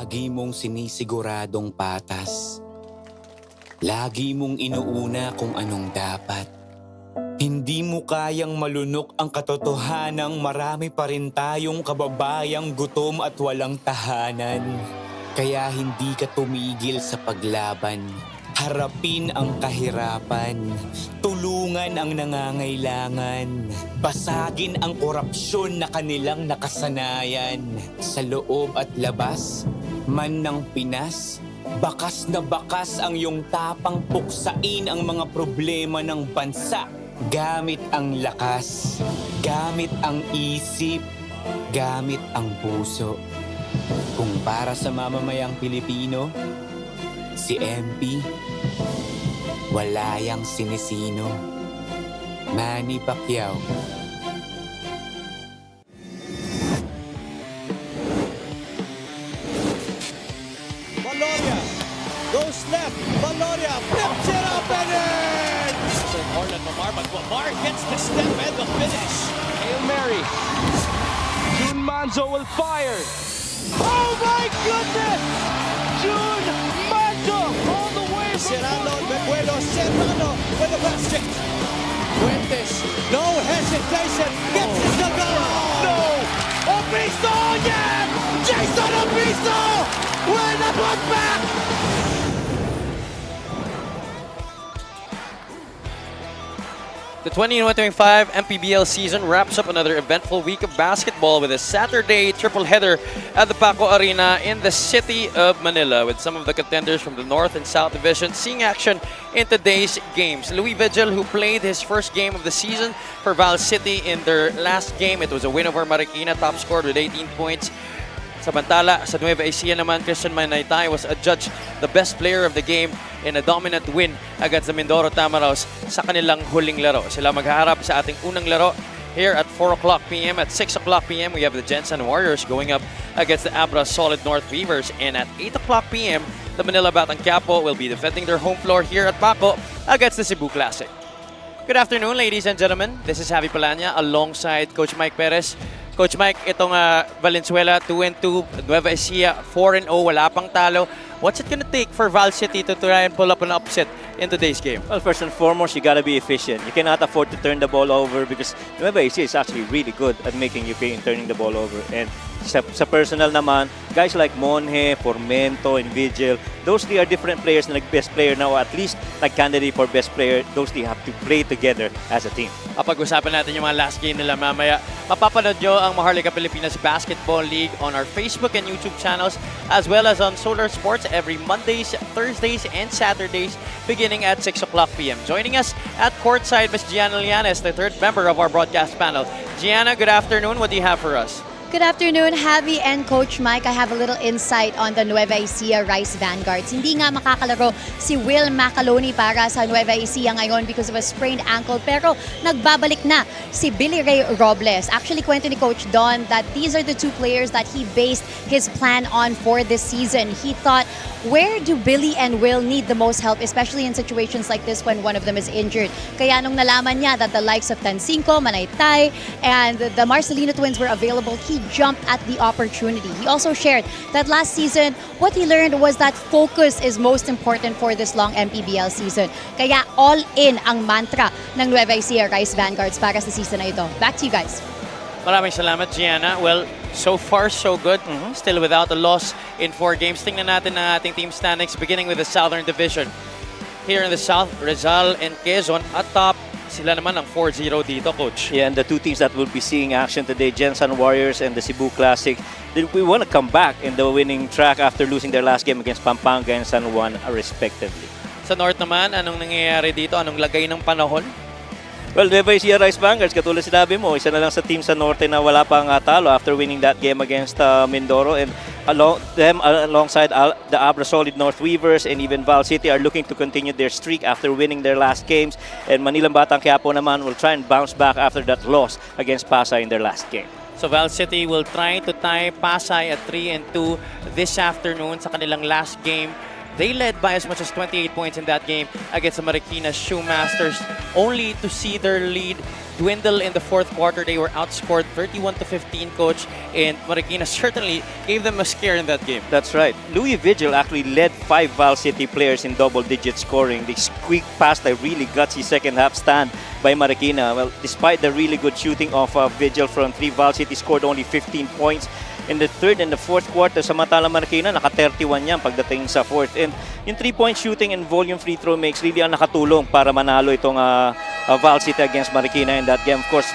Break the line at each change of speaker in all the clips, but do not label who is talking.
Lagi mong sinisiguradong patas. Lagi mong inuuna kung anong dapat. Hindi mo kayang malunok ang katotohanang marami pa rin tayong kababayang gutom at walang tahanan. Kaya hindi ka tumigil sa paglaban. Harapin ang kahirapan. Tulungan ang nangangailangan. Basagin ang korupsyon na kanilang nakasanayan. Sa loob at labas, man ng Pinas, bakas na bakas ang iyong tapang puksain ang mga problema ng bansa. Gamit ang lakas, gamit ang isip, gamit ang puso. Kung para sa mamamayang Pilipino, si MP, wala yang sinisino. Manny Pacquiao.
Valoria goes left. Valoria flips it up and in! So Orlan Lamar, but Lamar gets the step and the finish. Hail Mary. June Manzo will fire. Oh my goodness! June Manzo all the way from Serrano, Beguelo, Serrano with the basket. Fuentes, no hesitation, gets it to go. No! Obisto, yeah! Jason Obisto with the putback!
The 2025 MPBL season wraps up another eventful week of basketball with a Saturday triple header at the Paco Arena in the city of Manila, with some of the contenders from the North and South Division seeing action in today's games. Louis Vigil, who played his first game of the season for Val City in their last game, it was a win over Marikina, top scored with 18 points. Samantala, sa Nueva Ecija naman, Christian Manaytay was adjudged the best player of the game in a dominant win against the Mindoro Tamaraws sa kanilang huling laro. Sila maghaharap sa ating unang laro here at 4 o'clock p.m. At 6 o'clock p.m. we have the Jensen Warriors going up against the Abra Solid North Weavers. And at 8 o'clock p.m. the Manila Batang Quiapo will be defending their home floor here at Paco against the Cebu Classic. Good afternoon, ladies and gentlemen. This is Javi Palanya alongside Coach Mike Perez. Coach Mike, itong Valenzuela 2-2, Nueva Ecija 4-0, wala pang talo. What's it gonna take for Val City to try and pull up an upset in today's game?
Well, first and foremost, you gotta be efficient. You cannot afford to turn the ball over because Nueva Ecija is actually really good at making you pay and turning the ball over. And sa personal naman, guys like Monje, Formento, and Vigil, those three are different players na best player now, at least candidate for best player. Those three have to play together as a team.
Pag-usapan natin yung mga last game nila mamaya. Mapapanood nyo ang Maharlika Pilipinas Basketball League on our Facebook and YouTube channels, as well as on Solar Sports every Mondays, Thursdays, and Saturdays beginning at 6 o'clock p.m. Joining us at Courtside, Ms. Gianna Lianes, the third member of our broadcast panel. Gianna, good afternoon. What do you have for us?
Good afternoon, Javi and Coach Mike. I have a little insight on the Nueva Ecija Rice Vanguards. Hindi nga makakalaro si Will Macaloni para sa Nueva Ecija ngayon because of a sprained ankle, pero nagbabalik na si Billy Ray Robles. Actually, kwento ni Coach Don that these are the two players that he based his plan on for this season. He thought, where do Billy and Will need the most help, especially in situations like this when one of them is injured? Kaya nung nalaman niya that the likes of Tancinco, Manaytay, and the Marcelino twins were available, he jumped at the opportunity. He also shared that last season, what he learned was that focus is most important for this long MPBL season. Kaya all in ang mantra ng Nueva Ecija Rice Vanguards para sa season na ito. Back to you guys.
Maraming salamat, Gianna. Well, so far, so good. Still without a loss in 4 games. Tingnan natin ang ating team standings, beginning with the Southern Division. Here in the South, Rizal and Quezon at top. Sila naman ang 4-0 dito, Coach.
Yeah, and the two teams that will be seeing action today, Jensen Warriors and the Cebu Classic, we want to come back in the winning track after losing their last game against Pampanga and San Juan, respectively.
Sa North naman, anong nangyayari dito? Anong lagay ng panahon?
Well, Nueva Ecija Rice Vanguards, katulad sinabi mo, isa na lang sa team sa Norte na wala pang talo after winning that game against Mindoro. And alongside the Abra Solid North Weavers and even Val City are looking to continue their streak after winning their last games. And Manilang Batang Quiapo naman will try and bounce back after that loss against Pasay in their last game.
So Val City will try to tie Pasay at 3-2 this afternoon sa kanilang last game They led by as much as 28 points in that game against the Marikina Shoemasters, only to see their lead dwindle in the fourth quarter. They were outscored 31-15, coach, and Marikina certainly gave them a scare in that game.
That's right. Louis Vigil actually led 5 Val City players in double-digit scoring. They squeaked past a really gutsy second-half stand by Marikina. Well, despite the really good shooting of Vigil from 3, Val City scored only 15 points in the third and the fourth quarter. Samantala Marikina, naka-31 yan pagdating sa fourth. And yung 3-point shooting and volume free throw makes really ang nakatulong para manalo itong Val City against Marikina in that game. Of course,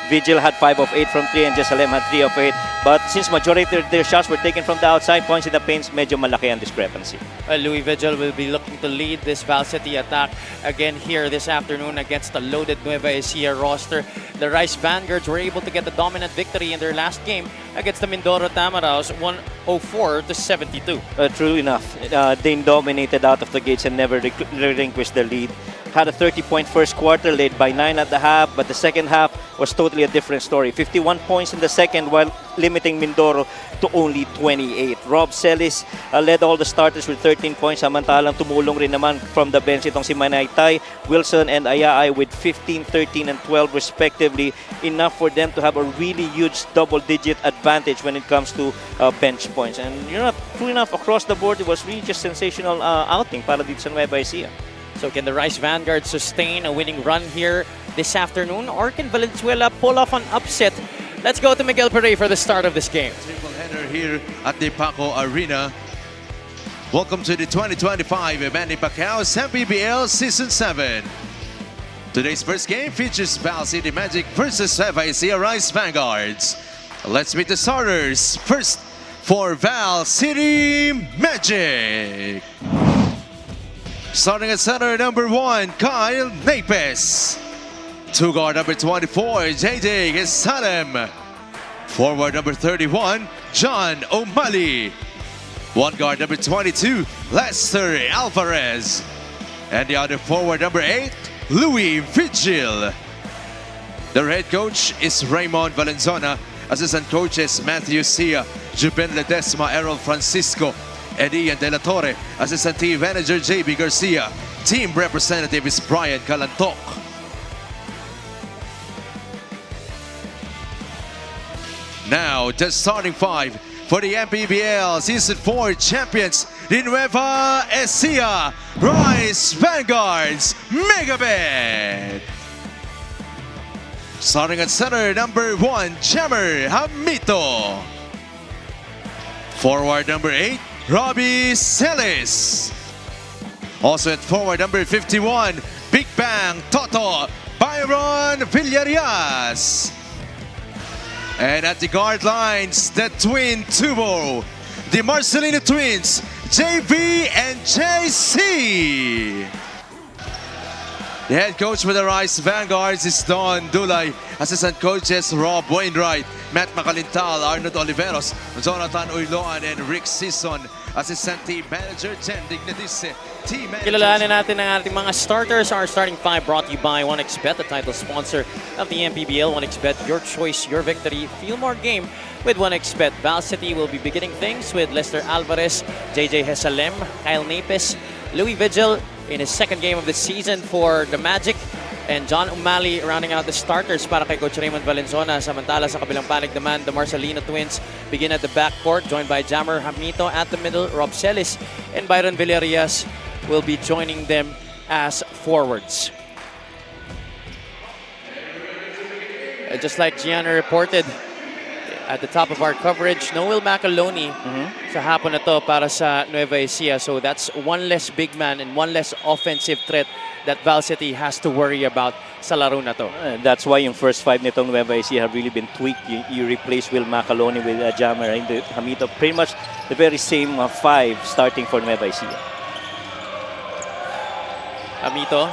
Vigil had 5 of 8 from 3 and Jerusalem had 3 of 8. But since majority of their shots were taken from the outside, points in the paints, medyo malaki ang discrepancy.
Louis Vigil will be looking to lead this Val City attack again here this afternoon against the loaded Nueva Ecija roster. The Rice Vanguards were able to get the dominant victory in their last game against the Mindoro Tamaraos, 104-72.
True enough, they dominated out of the gates and never relinquished the lead. Had a 30-point first quarter, led by 9 at the half, but the second half was totally a different story. 51 points in the second while limiting Mindoro to only 28. Rob Celis led all the starters with 13 points. Samantalang tumulong rin naman from the bench itong si Manaytay, Wilson, and Ayaay with 15, 13, and 12 respectively. Enough for them to have a really huge double-digit advantage when it comes to bench points. And true enough, across the board, it was really just sensational outing para dito sa Nueva Ecija.
So can the Rice Vanguard sustain a winning run here this afternoon, or can Valenzuela pull off an upset? Let's go to Miguel Pere for the start of this game.
Triple header here at the Paco Arena. Welcome to the 2025 Manny Pacquiao's MPBL Season 7. Today's first game features Val City Magic versus Nueva Ecija Rice Vanguards. Let's meet the starters. First, for Val City Magic. Starting at center, number 1, Kyle Napes. 2 guard number 24, JJ Salem. Forward number 31, John O'Malley. 1 guard number 22, Lester Alvarez. And the other forward number 8, Louis Vigil. Their head coach is Raymond Valenzuela. Assistant coaches Matthew Sia, Juben Ledesma, Errol Francisco, and Ian De La Torre. Assistant team manager JB Garcia. Team representative is Brian Calantok. Now, the starting 5 for the MPBL Season 4 champions, the Nueva Ecija Rice Vanguards Megabet. Starting at center, number 1, Jammer Hamito. Forward number 8, Robbie Celis. Also at forward number 51, Big Bang Toto, Byron Villarias. And at the guard lines, the twin duo, the Marcelino twins, JV and JC. The head coach for the Rice Vanguards is Don Dulay. Assistant coaches Rob Wainwright, Matt Macalintal, Arnold Oliveros, Jonathan Uyloan, and Rick Sison. Assistant team manager Jen Dignatice. Team manager...
Kilalanin natin ang ating mga starters. Our starting 5 brought to you by 1xBet, the title sponsor of the MPBL. 1xBet, your choice, your victory. Feel more game with 1xBet. Val City will be beginning things with Lester Alvarez, JJ Jesalem, Kyle Napes, Louis Vigil in his second game of the season for the Magic, and John O'Malley rounding out the starters para kay Coach Raymond Valenzuela. Samantala sa kabilang panig naman, the Marcelino twins begin at the backcourt, joined by Jammer Hamito at the middle. Rob Celis and Byron Villarias will be joining them as forwards. Just like Gianna reported at the top of our coverage, Noel Macaloni sa hapon na to para sa Nueva Ecija. So that's one less big man and one less offensive threat that Val City has to worry about sa laro na to.
That's why yung first 5 nitong Nueva Ecija have really been tweaked. You replace Will Macaloni with Jammer and Hamito. Pretty much the very same 5 starting for Nueva Ecija.
Hamito,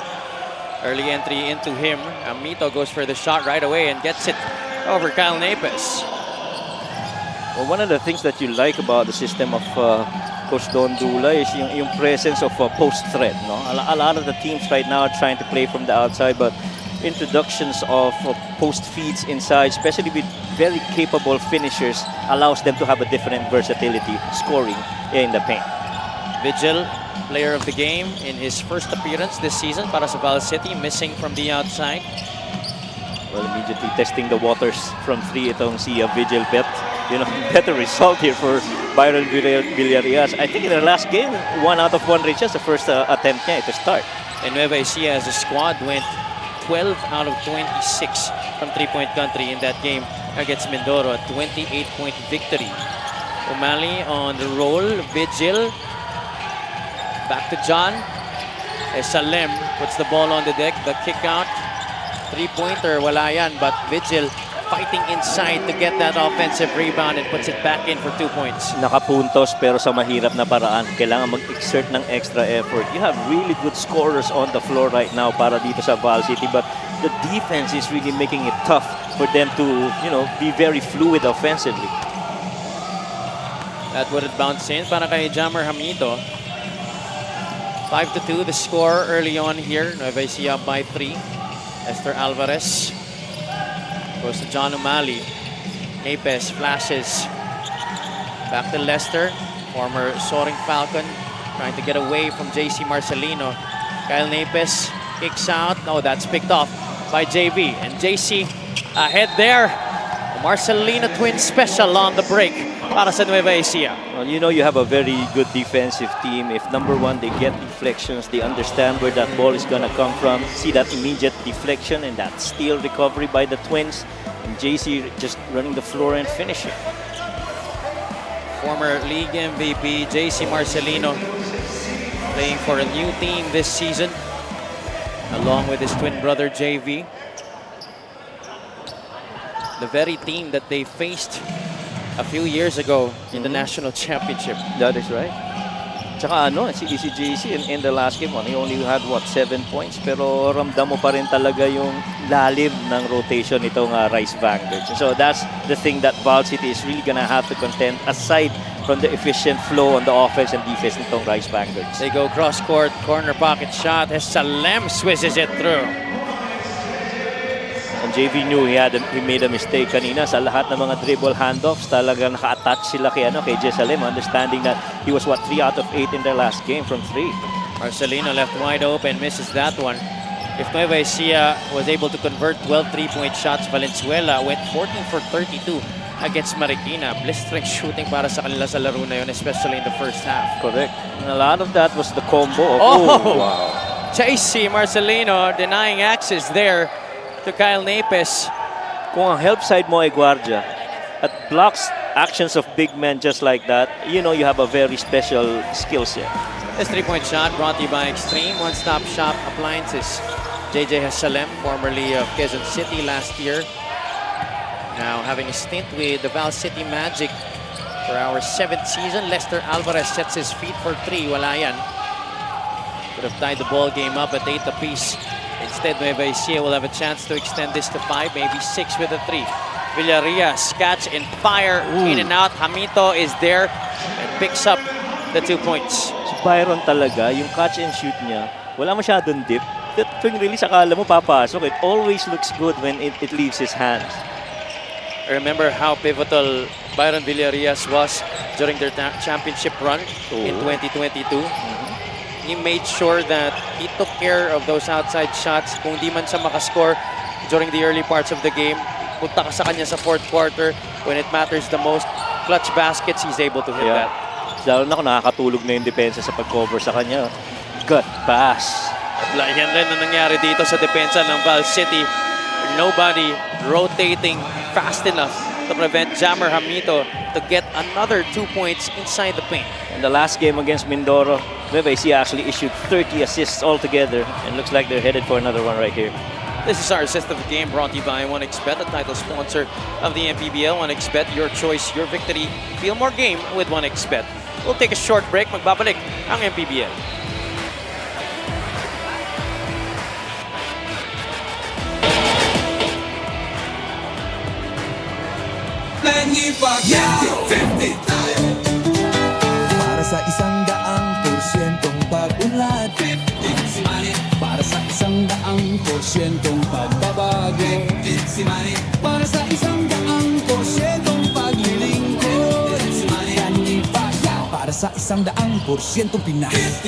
early entry into him. Hamito goes for the shot right away and gets it over Kyle Napes.
Well, one of the things that you like about the system of Coach Don Dula is yung presence of post threat. No? A lot of the teams right now are trying to play from the outside, but introductions of post feeds inside, especially with very capable finishers, allows them to have a different versatility scoring in the paint.
Vigil player of the game in his first appearance this season para sa Val City, missing from the outside.
Well, immediately testing the waters from 3 itong si Vigil Bet. You know, better result here for Byron Villarias. I think in their last game, 1 out of 1 reaches the first attempt niya to start.
And Nueva Ecija as a squad went 12 out of 26 from three-point country in that game against Mindoro, a 28-point victory. Umali on the roll, Vigil, back to John. Salem puts the ball on the deck, the kick out, three-pointer, wala yan, but Vigil fighting inside to get that offensive rebound and puts it back in for 2 points.
Nakapuntos pero sa mahirap na paraan. Kailangan mag-exert ng extra effort. You have really good scorers on the floor right now para dito sa Val City, but the defense is really making it tough for them to, you know, be very fluid offensively.
That would have bounced in para kay Jammer Hamito. 5-2 the score early on here. Nueva Ecija by 3. Esther Alvarez goes to John Umali. Napes flashes. Back to Lester. Former Soaring Falcon trying to get away from JC Marcelino. Kyle Napes kicks out. Oh, that's picked off by JV. And JC ahead there. Marcelino twin special on the break para sa Nueva Ecija.
Well, you know, you have a very good defensive team. If number one, they get deflections, they understand where that ball is gonna come from. See that immediate deflection and that steal recovery by the Twins. And JC just running the floor and finishing.
Former league MVP JC Marcelino playing for a new team this season along with his twin brother JV. The very team that they faced a few years ago in the national championship.
That is right. Tsaka ano, si JC in the last game, he only had what, 7 points, pero ramdam mo pa rin talaga yung lalim ng rotation nitong Rice Vanguards. So that's the thing that Val City is really gonna have to contend aside from the efficient flow on the offense and defense nitong Rice Vanguards.
They go cross court, corner pocket shot. Salem swishes it through.
And JV knew he made a mistake kanina sa lahat ng mga dribble handoffs. Talagang naka-attach sila kay Jesalem, understanding that he was 3 out of 8 in their last game from 3.
Marcelino left wide open, misses that one. If Nueva Ecija was able to convert 12 3-point shots, Valenzuela went 14 for 32 against Marikina. Blistering shooting para sa kanila sa laro na yun, especially in the first half.
Correct. And a lot of that was the combo of, wow.
JC Marcelino denying access there to Kyle Napes.
Kung ang help side mo ay Guardia at blocks actions of big men just like that, you know you have a very special skill set.
This 3-point shot brought to you by Extreme One-Stop Shop Appliances. JJ Salem, formerly of Quezon City last year, now having a stint with the Val City Magic for our 7th season. Lester Alvarez sets his feet for 3. Wala yan. Could have tied the ball game up at 8 apiece. Instead, Nueva Ecija will have a chance to extend this to 5, maybe 6 with a 3. Villarias catch and fire. In and out. Hamito is there and picks up the 2 points.
Si Byron talaga, yung catch and shoot niya, wala masyadong dip. Tuwing release, akala mo papasok. It always looks good when it leaves his hands.
I remember how pivotal Byron Villarias was during their championship run in 2022. He made sure that he took care of those outside shots. Kung di man siya makascore during the early parts of the game, punta ka sa kanya sa fourth quarter when it matters the most. Clutch baskets, he's able to hit that.
Lalo na kung nakakatulog na yung depensa sa pag-cover sa kanya. Gut pass.
At yan rin ang nangyari dito sa depensa ng Val City. Nobody rotating fast enough to prevent Jammer Hamito to get another 2 points inside the paint.
In the last game against Mindoro, Nueva Ecija actually issued 30 assists altogether, and looks like they're headed for another one right here.
This is our assist of the game brought to you by 1xBet, the title sponsor of the MPBL. 1xBet, your choice, your victory. Feel more game with 1xBet. We'll take a short break. Magbabalik ang MPBL.
Para sa 100% pag-unlad, para sa 100% pagbabago, para sa 100% paglilingkod, para sa sa 100% Pinas.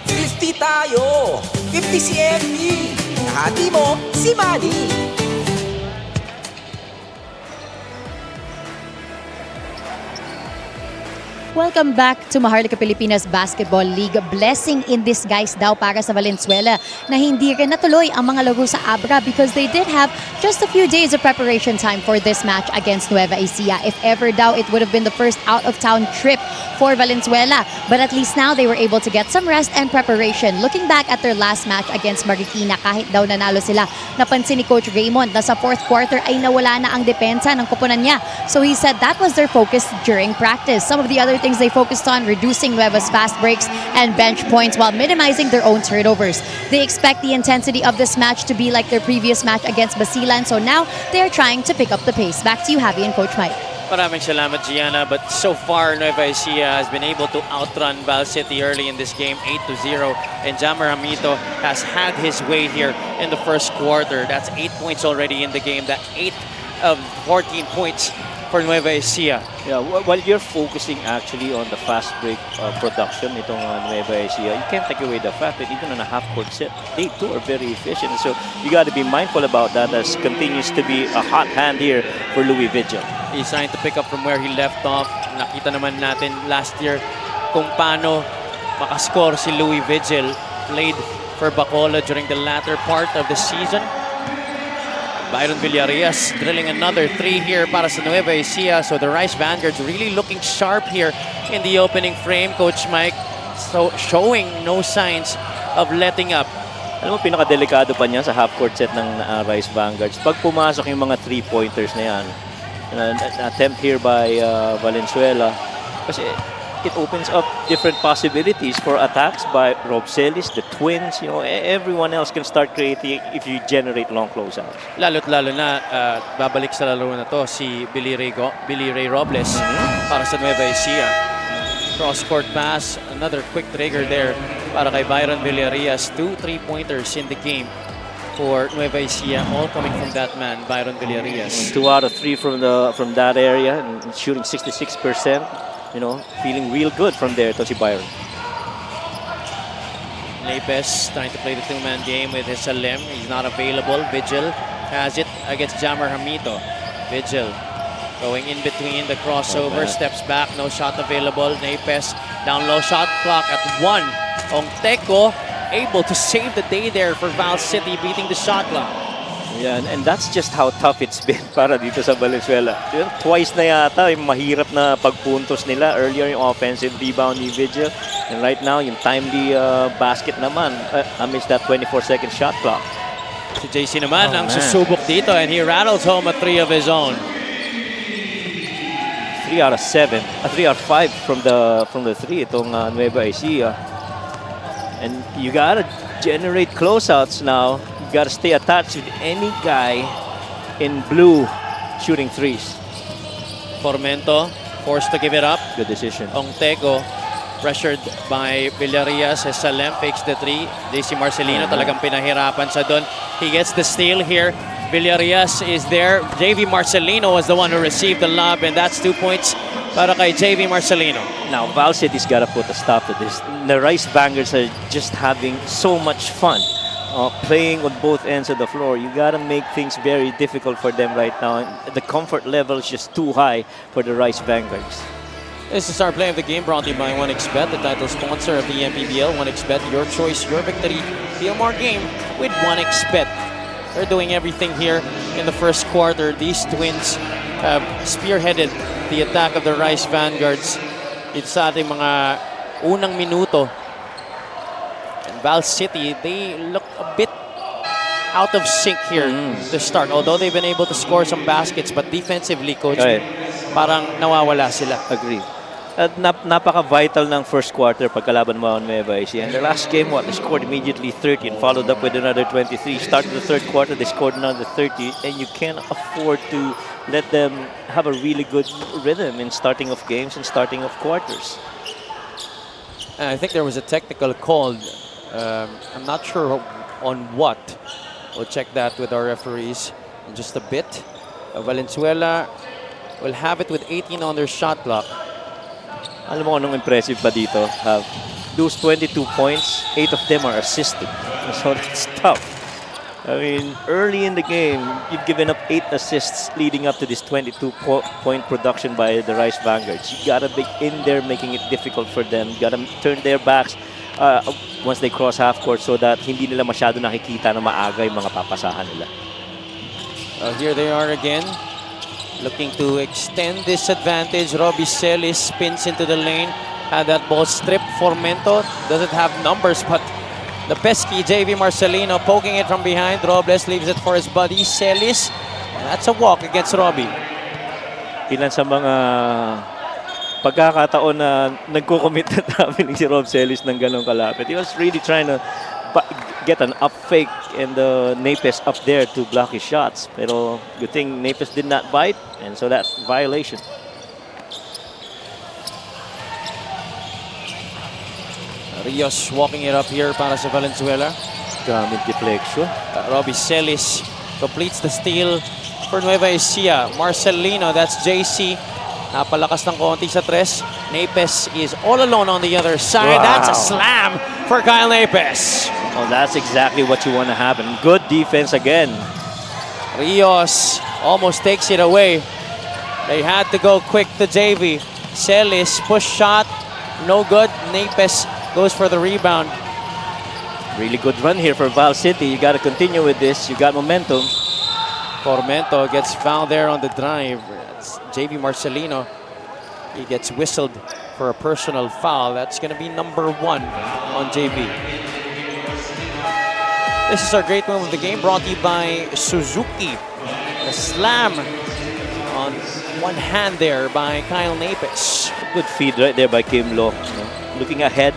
50 tayo! 50 si Emmy! Nahati mo, si Manny!
Welcome back to Maharlika Pilipinas Basketball League. Blessing in disguise daw para sa Valenzuela na hindi rin natuloy ang mga laro sa Abra because they did have just a few days of preparation time for this match against Nueva Ecija. If ever daw, it would have been the first out-of-town trip for Valenzuela. But at least now, they were able to get some rest and preparation. Looking back at their last match against Marikina, kahit daw nanalo sila, napansin ni Coach Raymond na sa fourth quarter ay nawala na ang depensa ng koponan niya. So he said that was their focus during practice. Some of the other things they focused on, reducing Nueva's fast breaks and bench points while minimizing their own turnovers. They expect the intensity of this match to be like their previous match against Basilan, so now they're trying to pick up the pace. Back to you, Javi and Coach Mike.
Maraming salamat, Gianna. But so far, Nueva Ecija has been able to outrun Val City early in this game, 8-0. And Jammer Hamito has had his way here in the first quarter. That's 8 points already in the game. That 8 of 14 points for Nueva Ecija.
Yeah, while you're focusing actually on the fast break production itong Nueva Ecija, you can't take away the fact that even on a half-court set, they too are very efficient. So you got to be mindful about that as continues to be a hot hand here for Louis Vigil.
He's trying to pick up from where he left off. Nakita naman natin last year kung paano makascore si Louis Vigil. Played for Bacolod during the latter part of the season. Byron Villarias drilling another 3 here para sa Nueva Ecija. So the Rice Vanguards really looking sharp here in the opening frame, Coach Mike. So showing no signs of letting up.
Alam mo, pinakadelikado pa niya sa half-court set ng Rice Vanguards. Pag pumasok yung mga 3-pointers na yan, an attempt here by Valenzuela, kasi it opens up different possibilities for attacks by Rob Celis, the Twins, you know, everyone else can start creating if you generate long closeouts.
Lalo't lalo na babalik sa laro na to si Billy Ray Robles para sa Nueva Ecija. Cross-court pass, another quick trigger there para kay Byron Villarias. 2 3-pointers in the game for Nueva Ecija, all coming from that man, Byron Villarias.
2 out of 3 from that area and shooting 66%. You know, feeling real good from there, to si Byron.
Lapes trying to play the two-man game with his Salem. He's not available. Vigil has it against Jammer Hamito. Vigil going in between the crossover, steps back, no shot available. Napes down low, shot clock at 1. Ongteco able to save the day there for Val City, beating the shot clock.
Yeah, and that's just how tough it's been para dito sa Valenzuela. Twice na yata yung mahirap na pagpuntos nila. Earlier yung offensive rebound ni Vigil. And right now, yung timely basket naman amidst that 24-second shot clock.
Si JC naman ang susubok dito and he rattles home a 3 of his own.
3 out of 7. 3 out of 5 from the 3 itong Nueva Ecija. And you gotta generate closeouts now. You gotta stay attached with any guy in blue shooting threes.
Formento forced to give it up.
Good decision.
Ongteco pressured by Villarias. Salem fakes the 3. JC Marcelino talagang pinahirapan sa doon. He gets the steal here. Villarias is there. JV Marcelino was the one who received the lob, and that's 2 points para kay JV Marcelino.
Now, Val City's got to put a stop to this. The Rice Vanguards are just having so much fun playing on both ends of the floor. You got to make things very difficult for them right now. And the comfort level is just too high for the Rice Vanguards.
This is our play of the game brought to you by 1xBet, the title sponsor of the MPBL. 1xBet, your choice, your victory. Feel more game with 1xBet. They're doing everything here in the first quarter. These Twins have spearheaded the attack of the Rice Vanguards. It's sa ating mga unang minuto. And Val City, they look a bit out of sync here to start. Although they've been able to score some baskets, but defensively, Coach, parang nawawala sila.
Agree. At napaka-vital ng first quarter pagkalaban mo ang Nueva Ecija. And the last game, they scored immediately 30 and followed up with another 23. Started the third quarter, they scored another 30. And you can't afford to let them have a really good rhythm in starting of games and starting of quarters.
I think there was a technical call. I'm not sure on what. We'll check that with our referees in just a bit. Valenzuela will have it with 18 on their shot clock.
Alam mo anong impressive pa dito? Those 22 points, 8 of them are assisted. So it's tough. I mean, early in the game, you've given up 8 assists leading up to this 22-point production by the Rice Vanguards. You gotta be in there, making it difficult for them. You gotta turn their backs once they cross half court so that hindi nila masyado nakikita na maaga yung mga papasahan nila.
Here they are again, looking to extend this advantage. Robbie Celis spins into the lane. Had that ball stripped. Formento doesn't have numbers, but the pesky JV Marcelino poking it from behind. Robles leaves it for his buddy Celis. That's a walk against Robbie.
Ilan sa mga pagkakataon na nagko-commit na traveling si Rob Celis ng ganong kalapit. He was really trying to get an up fake and Napes up there to block his shots. Pero good thing Napes did not bite, and so that's violation.
Rios walking it up here para sa Valenzuela.
Gamit deflection.
Robbie Celis completes the steal for Nueva Ecija. Marcelino, that's JC. Napalakas ng konti sa tres. Napes is all alone on the other side.
Wow.
That's a slam for Kyle Napes.
Oh, that's exactly what you want to happen. Good defense again.
Rios almost takes it away. They had to go quick to JV. Celis push shot, no good. Napes goes for the rebound.
Really good run here for Val City. You got to continue with this. You got momentum.
Formento gets fouled there on the drive. That's JV Marcelino. He gets whistled for a personal foul. That's going to be number 1 on JV. This is our great move of the game, brought to you by Suzuki. The slam on one hand there by Kyle Napes.
Good feed right there by Kim Lo. You know, looking ahead,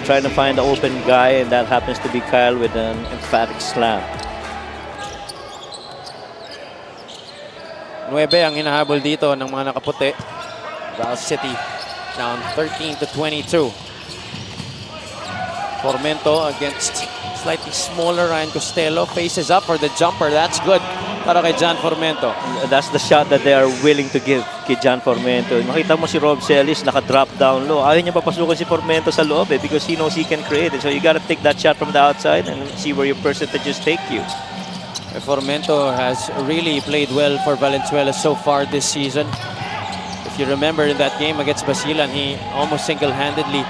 trying to find the open guy, and that happens to be Kyle with an emphatic slam.
9 ang hinahabol dito ng mga nakaputi. Val City down 13-22. Formento against slightly smaller Ryan Costello. Faces up for the jumper. That's good para kay John Formento.
That's the shot that they are willing to give kay John Formento. Makita mo si Rob Celis naka-drop down low. Ayaw niya papasukin si Formento sa loob because he knows he can create it. So you gotta take that shot from the outside and see where your percentages take you.
Formento has really played well for Valenzuela so far this season. If you remember in that game against Basilan, he almost single-handedly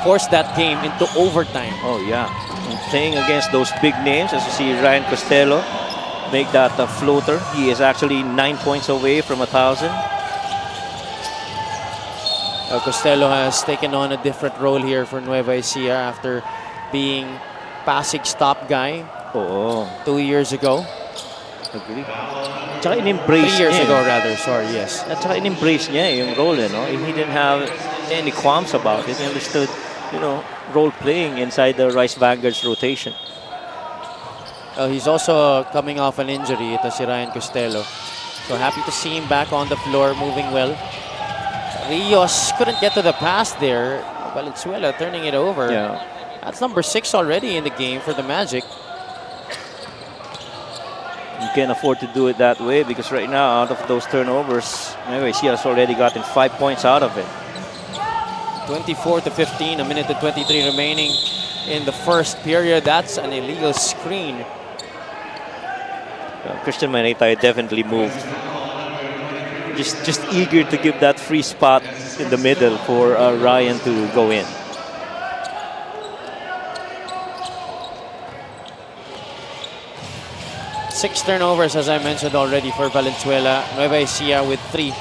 forced that game into overtime.
Oh yeah, and playing against those big names, as you see Ryan Costello make that floater. He is actually 9 points away from 1,000.
Costello has taken on a different role here for Nueva Ecija after being Pasig stop guy
Oo,
2 years ago.
agree. Tsaka in-embrace
3 years
niya.
ago rather, sorry, yes.
At saka in-embrace niya yung role, no? He didn't have any qualms about it. He understood, you know, role playing inside the Rice Vanguard's rotation.
He's also coming off an injury. Ito si Ryan Costello. So happy to see him back on the floor, moving well. Rios couldn't get to the pass there. Valenzuela turning it over.
Yeah.
That's number 6 already in the game for the Magic.
You can't afford to do it that way because right now, out of those turnovers, anyway, he has already gotten 5 points out of it.
24-15, 1:23 remaining in the first period. That's an illegal screen.
Christian Manetay definitely moved. Just eager to give that free spot in the middle for Ryan to go in.
Six turnovers, as I mentioned already, for Valenzuela. Nueva Ecija with 3.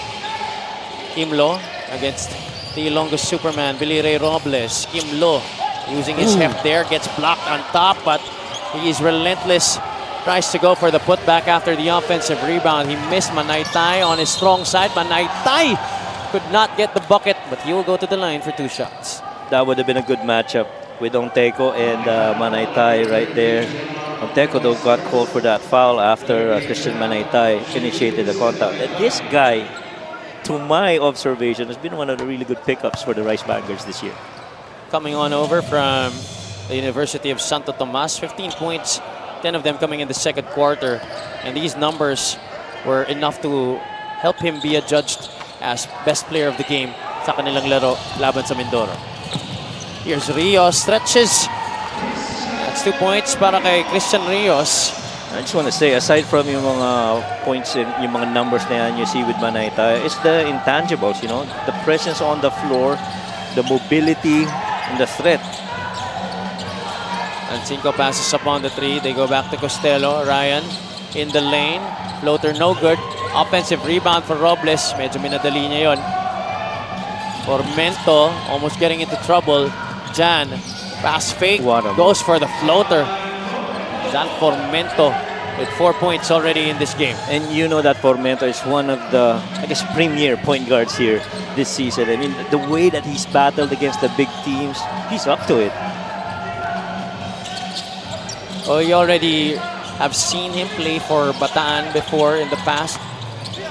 Kim Lo against the Ilonggo Superman, Billy Ray Robles. Kim Lo using his heft there, gets blocked on top, but he is relentless. Tries to go for the putback after the offensive rebound. He missed Manaytay on his strong side. Manaytay could not get the bucket, but he will go to the line for 2 shots.
That would have been a good matchup with Onteco and Manaytay right there. Onteco though got called for that foul after Christian Manaytay initiated the contact. And this guy, to my observation, has been one of the really good pickups for the Rice Vanguards this year.
Coming on over from the University of Santo Tomas, 15 points, 10 of them coming in the second quarter. And these numbers were enough to help him be adjudged as best player of the game
sa kanilang laro laban sa Mindoro. Here's Rios, stretches. That's 2 points para kay Christian Rios.
I just want to say, aside from yung mga points and yung mga numbers na yan you see with Manayta, it's the intangibles, you know, the presence on the floor, the mobility, and the threat.
And Cinco passes up on the 3. They go back to Costello. Ryan in the lane. Floater no good. Offensive rebound for Robles. Medyo minadali niya yun. Formento almost getting into trouble. Jan, pass fake, goes for the floater. Jan Formento with 4 points already in this game.
And you know that Formento is one of the, I guess, premier point guards here this season. I mean, the way that he's battled against the big teams, he's up to it.
Oh, you already have seen him play for Bataan before in the past.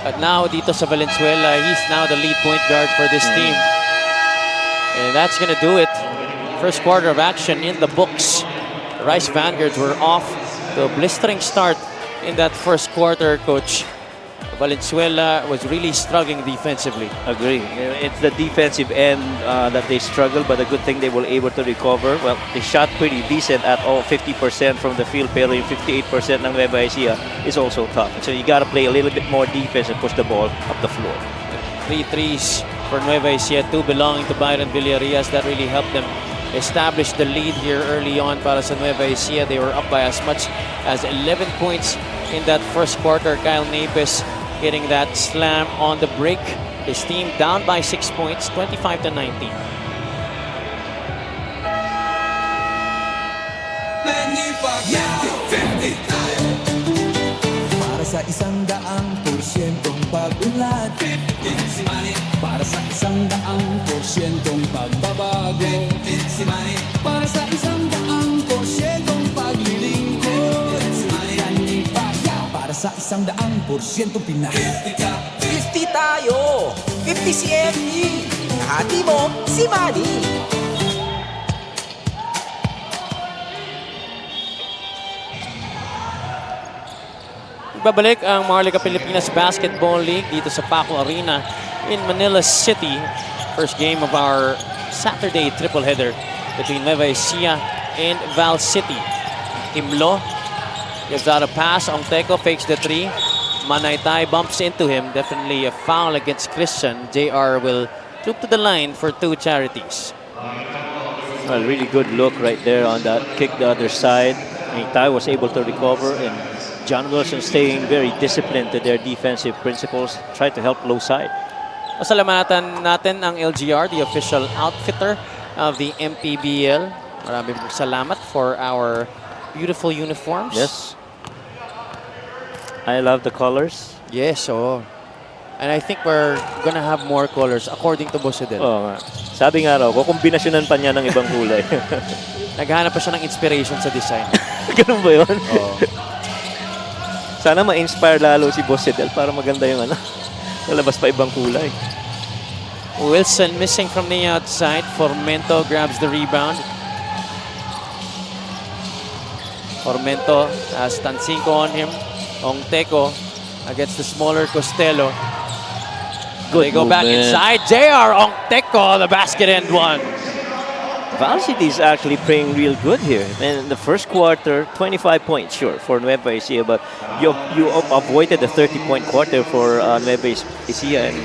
But now, dito sa Valenzuela, he's now the lead point guard for this team. And that's going to do it. First quarter of action in the books. The Rice Vanguards were off to a blistering start in that first quarter, Coach. Valenzuela was really struggling defensively.
Agree. It's the defensive end that they struggle, but the good thing they were able to recover. Well, they shot pretty decent at all 50% from the field, pero yung 58% ng Nueva Ecija is also tough. So you got to play a little bit more defense and push the ball up the floor.
3 threes for Nueva Ecija, 2 belonging to Byron Villarias. That really helped them establish the lead here early on para sa Nueva Ecija. They were up by as much as 11 points in that first quarter. Kyle Napes getting that slam on the break. His team down by 6 points, 25-19.
Para sa 100%'ong pag-unlad, para sa 100%'ong pagbabago, para sa 100%'ong paglilingkod, para sa 100%'ong Pinas.
50 tayo! 50 si Emmy! Nahati mo, si Manny!
Babalik ang Maharlika Pilipinas Basketball League dito sa Paco Arena in Manila City. First game of our Saturday triple header between Nueva Ecija and Val City. Timlo gives out a pass. Ongteco fakes the 3. Manaytay bumps into him. Definitely a foul against Christian. JR will troop to the line for 2 charities.
Well, really good look right there on that kick the other side. Manaytay was able to recover, and John Wilson staying very disciplined to their defensive principles. Try to help low side.
Pasalamatan natin ang LGR, the official outfitter of the MPBL. Maraming salamat for our beautiful uniforms.
Yes. I love the colors.
Yes, oh. And I think we're gonna have more colors according to Boss Edel.
Oo nga. Sabi nga raw, kukombinasyonan pa niya ng ibang kulay.
Naghanap pa siya ng inspiration sa design.
Ganun ba yun?
Oo.
Sana ma-inspire lalo si Boss Edel para maganda yung lalabas pa ibang kulay.
Wilson missing from the outside. Formento grabs the rebound. Formento has Tancinco on him. Ongteco against the smaller Costello.
Good
They go back
movement.
inside. JR Ongteco, the basket end one.
Val City is actually playing real good here. And in the first quarter, 25 points, sure, for Nueva Ecija, but you avoided the 30-point quarter for Nueva Ecija, and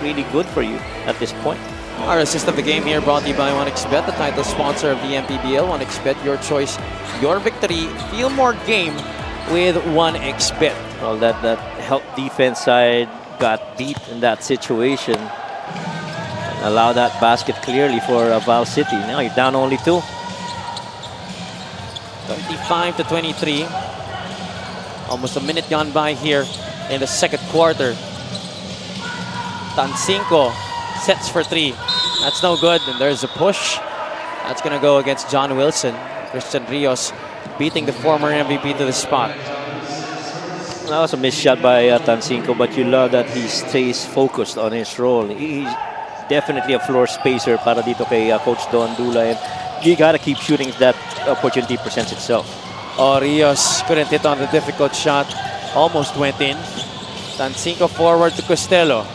really good for you at this point.
Our assist of the game here brought to you by 1xBet, the title sponsor of the MPBL. 1xBet, your choice, your victory. Feel more game with 1xBet.
Well, that help defense side got beat in that situation. Allow that basket clearly for Val City. Now you're down only 2.
25-23. Almost a minute gone by here in the second quarter. Tancinco sets for 3. That's no good. And there's a push. That's going to go against John Wilson. Christian Rios beating the former MVP to the spot.
That was a missed shot by Tancinco, but you love that he stays focused on his role. He's definitely a floor spacer para dito kay Coach Don Dula, and you gotta keep shooting if that opportunity presents itself.
Oh, Rios couldn't hit on the difficult shot. Almost went in. Tancinco forward to Costello.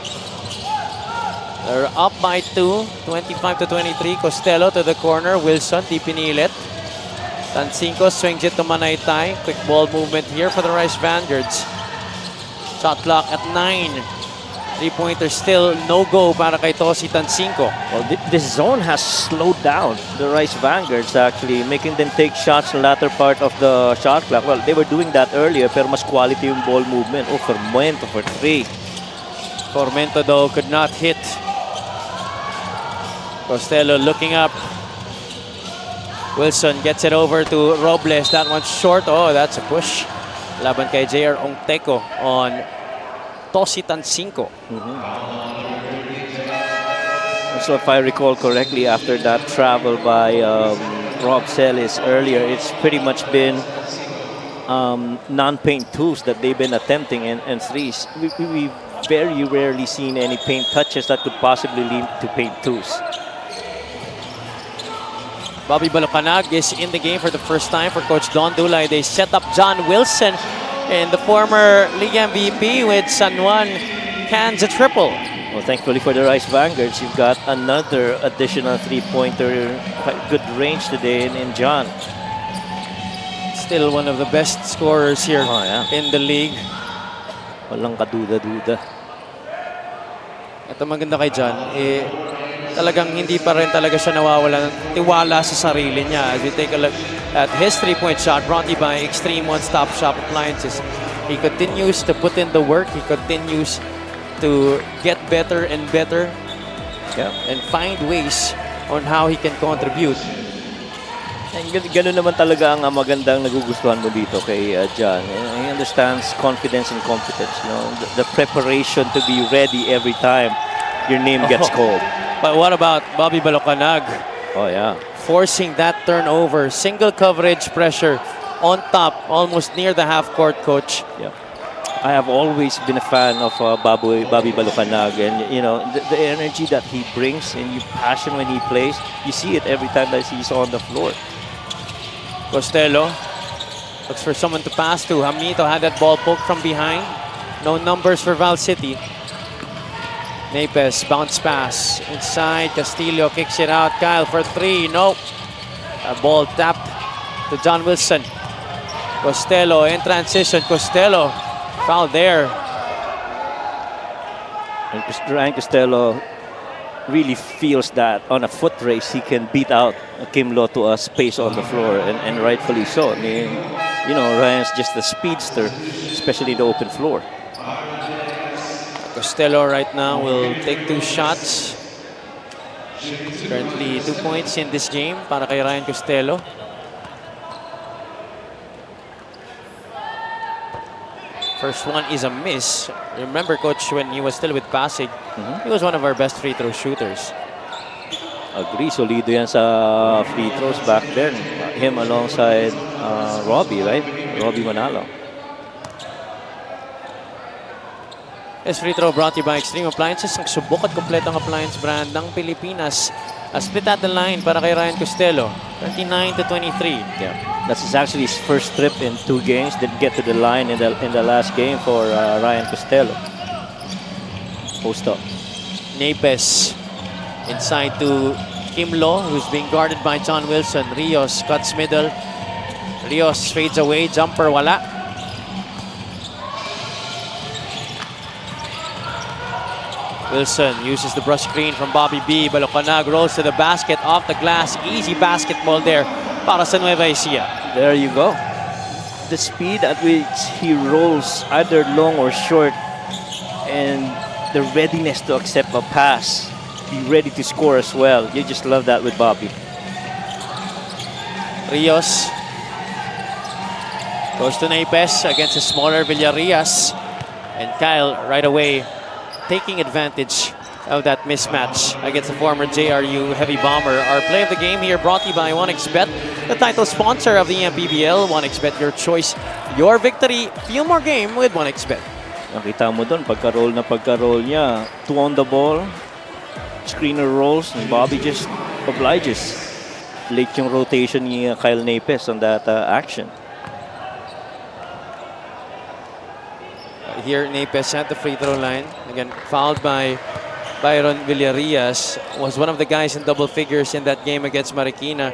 They're up by 2, 25 to 23. Costello to the corner. Wilson, di pinilit. Tancinco swings it to Manaytay. Quick ball movement here for the Rice Vanguards. Shot clock at 9. Three-pointer still no-go para kay Tosi Tancinco.
Well, this zone has slowed down the Rice Vanguards, actually, making them take shots in the latter part of the shot clock. Well, they were doing that earlier, pero mas quality yung ball movement. Oh, Fermento for 3.
Formento though could not hit. Costello looking up. Wilson gets it over to Robles. That one's short. Oh, that's a push. Laban kay JR Ongteco on Tosi Tancinco.
So if I recall correctly, after that travel by Rob Celis earlier, it's pretty much been non-paint twos that they've been attempting and threes. We've very rarely seen any paint touches that could possibly lead to paint twos.
Bobby Balocanag is in the game for the first time for Coach Don Dulay. They set up John Wilson, and the former league MVP with San Juan cans a triple.
Well, thankfully for the Rice Vanguards, you've got another additional three-pointer, quite good range today in John.
Still one of the best scorers here in the league.
Walang kaduda-duda.
Ito maganda kay John, talagang hindi pa rin talaga siya nawawala ng tiwala sa sarili niya. As we take a look at his three-point shot brought to you by Extreme One-Stop Shop Appliances. He continues to put in the work. He continues to get better and better and find ways on how he can contribute.
Ganun naman talaga ang magandang nagugustuhan mo dito kay John. He understands confidence and competence. You know, the preparation to be ready every time your name gets called.
But what about Bobby Balocanag?
Oh, yeah.
Forcing that turnover. Single coverage pressure on top, almost near the half-court, coach.
Yeah. I have always been a fan of Bobby Balocanag, and you know the energy that he brings and your passion when he plays, you see it every time that he's on the floor.
Costello looks for someone to pass to. Hamito had that ball poked from behind. No numbers for Val City. Napes, bounce pass. Inside, Castillo kicks it out. Kyle for 3. No. A ball tapped to John Wilson. Costello in transition. Costello foul there.
And Ryan Costello really feels that on a foot race he can beat out Kim Lo to a space on the floor, and rightfully so. I mean, you know, Ryan's just a speedster, especially in the open floor.
Costello right now will take 2 shots. Currently 2 points in this game para kay Ryan Costello. First one is a miss. Remember, coach, when he was still with Pasig, he was one of our best free throw shooters.
Agree, solido yan sa free throws back then. Him alongside Robbie, right? Robbie Manalo.
This free throw brought to you by Extreme Appliances, ang subok at kompletong appliance brand ng Pilipinas. A split at the line para kay Ryan Costello, 29 to 23.
Yeah, that's actually his first trip in 2 games. Didn't get to the line in the last game for Ryan Costello. Post up.
Napes inside to Kim Lo, who's being guarded by John Wilson. Rios cuts middle. Rios fades away. Jumper wala. Wilson uses the brush screen from Bobby B. Balocanag rolls to the basket, off the glass. Easy basketball there para sa Nueva Ecija.
There you go. The speed at which he rolls, either long or short, and the readiness to accept a pass, be ready to score as well. You just love that with Bobby.
Rios goes to Napes against a smaller Villarreal. And Kyle right away taking advantage of that mismatch against the former JRU Heavy Bomber. Our play of the game here brought to you by 1xBet, the title sponsor of the MPBL. 1xBet, your choice, your victory. Feel more game with 1xBet.
Nakita mo doon, pagka-roll niya, 2 on the ball, screener rolls, and Bobby just obliges. Late yung rotation ni Kyle Napes on that action.
Here, Napes at the free throw line. Again, fouled by Byron Villarreal was one of the guys in double figures in that game against Marikina.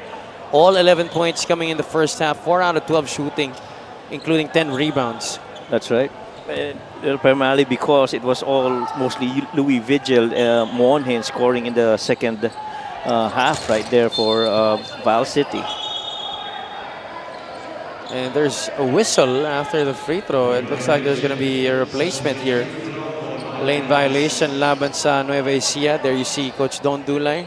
All 11 points coming in the first half, 4 out of 12 shooting, including 10 rebounds.
That's right. Primarily because it was all mostly Louis Vigil, Monhin scoring in the second half right there for Val City.
And there's a whistle after the free throw. It looks like there's going to be a replacement here. Lane violation laban sa Nueva Ecija. There you see Coach Don Dulay.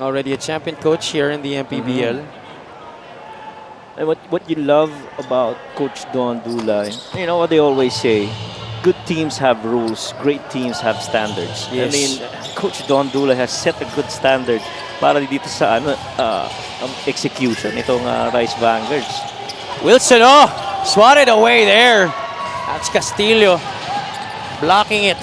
Already a champion coach here in the MPBL.
And what you love about Coach Don Dulay, you know what they always say, good teams have rules, great teams have standards.
Yes.
I mean, Coach Don Dulay has set a good standard para dito sa execution itong Rice Vanguards.
Wilson, swatted away there. That's Castillo blocking it.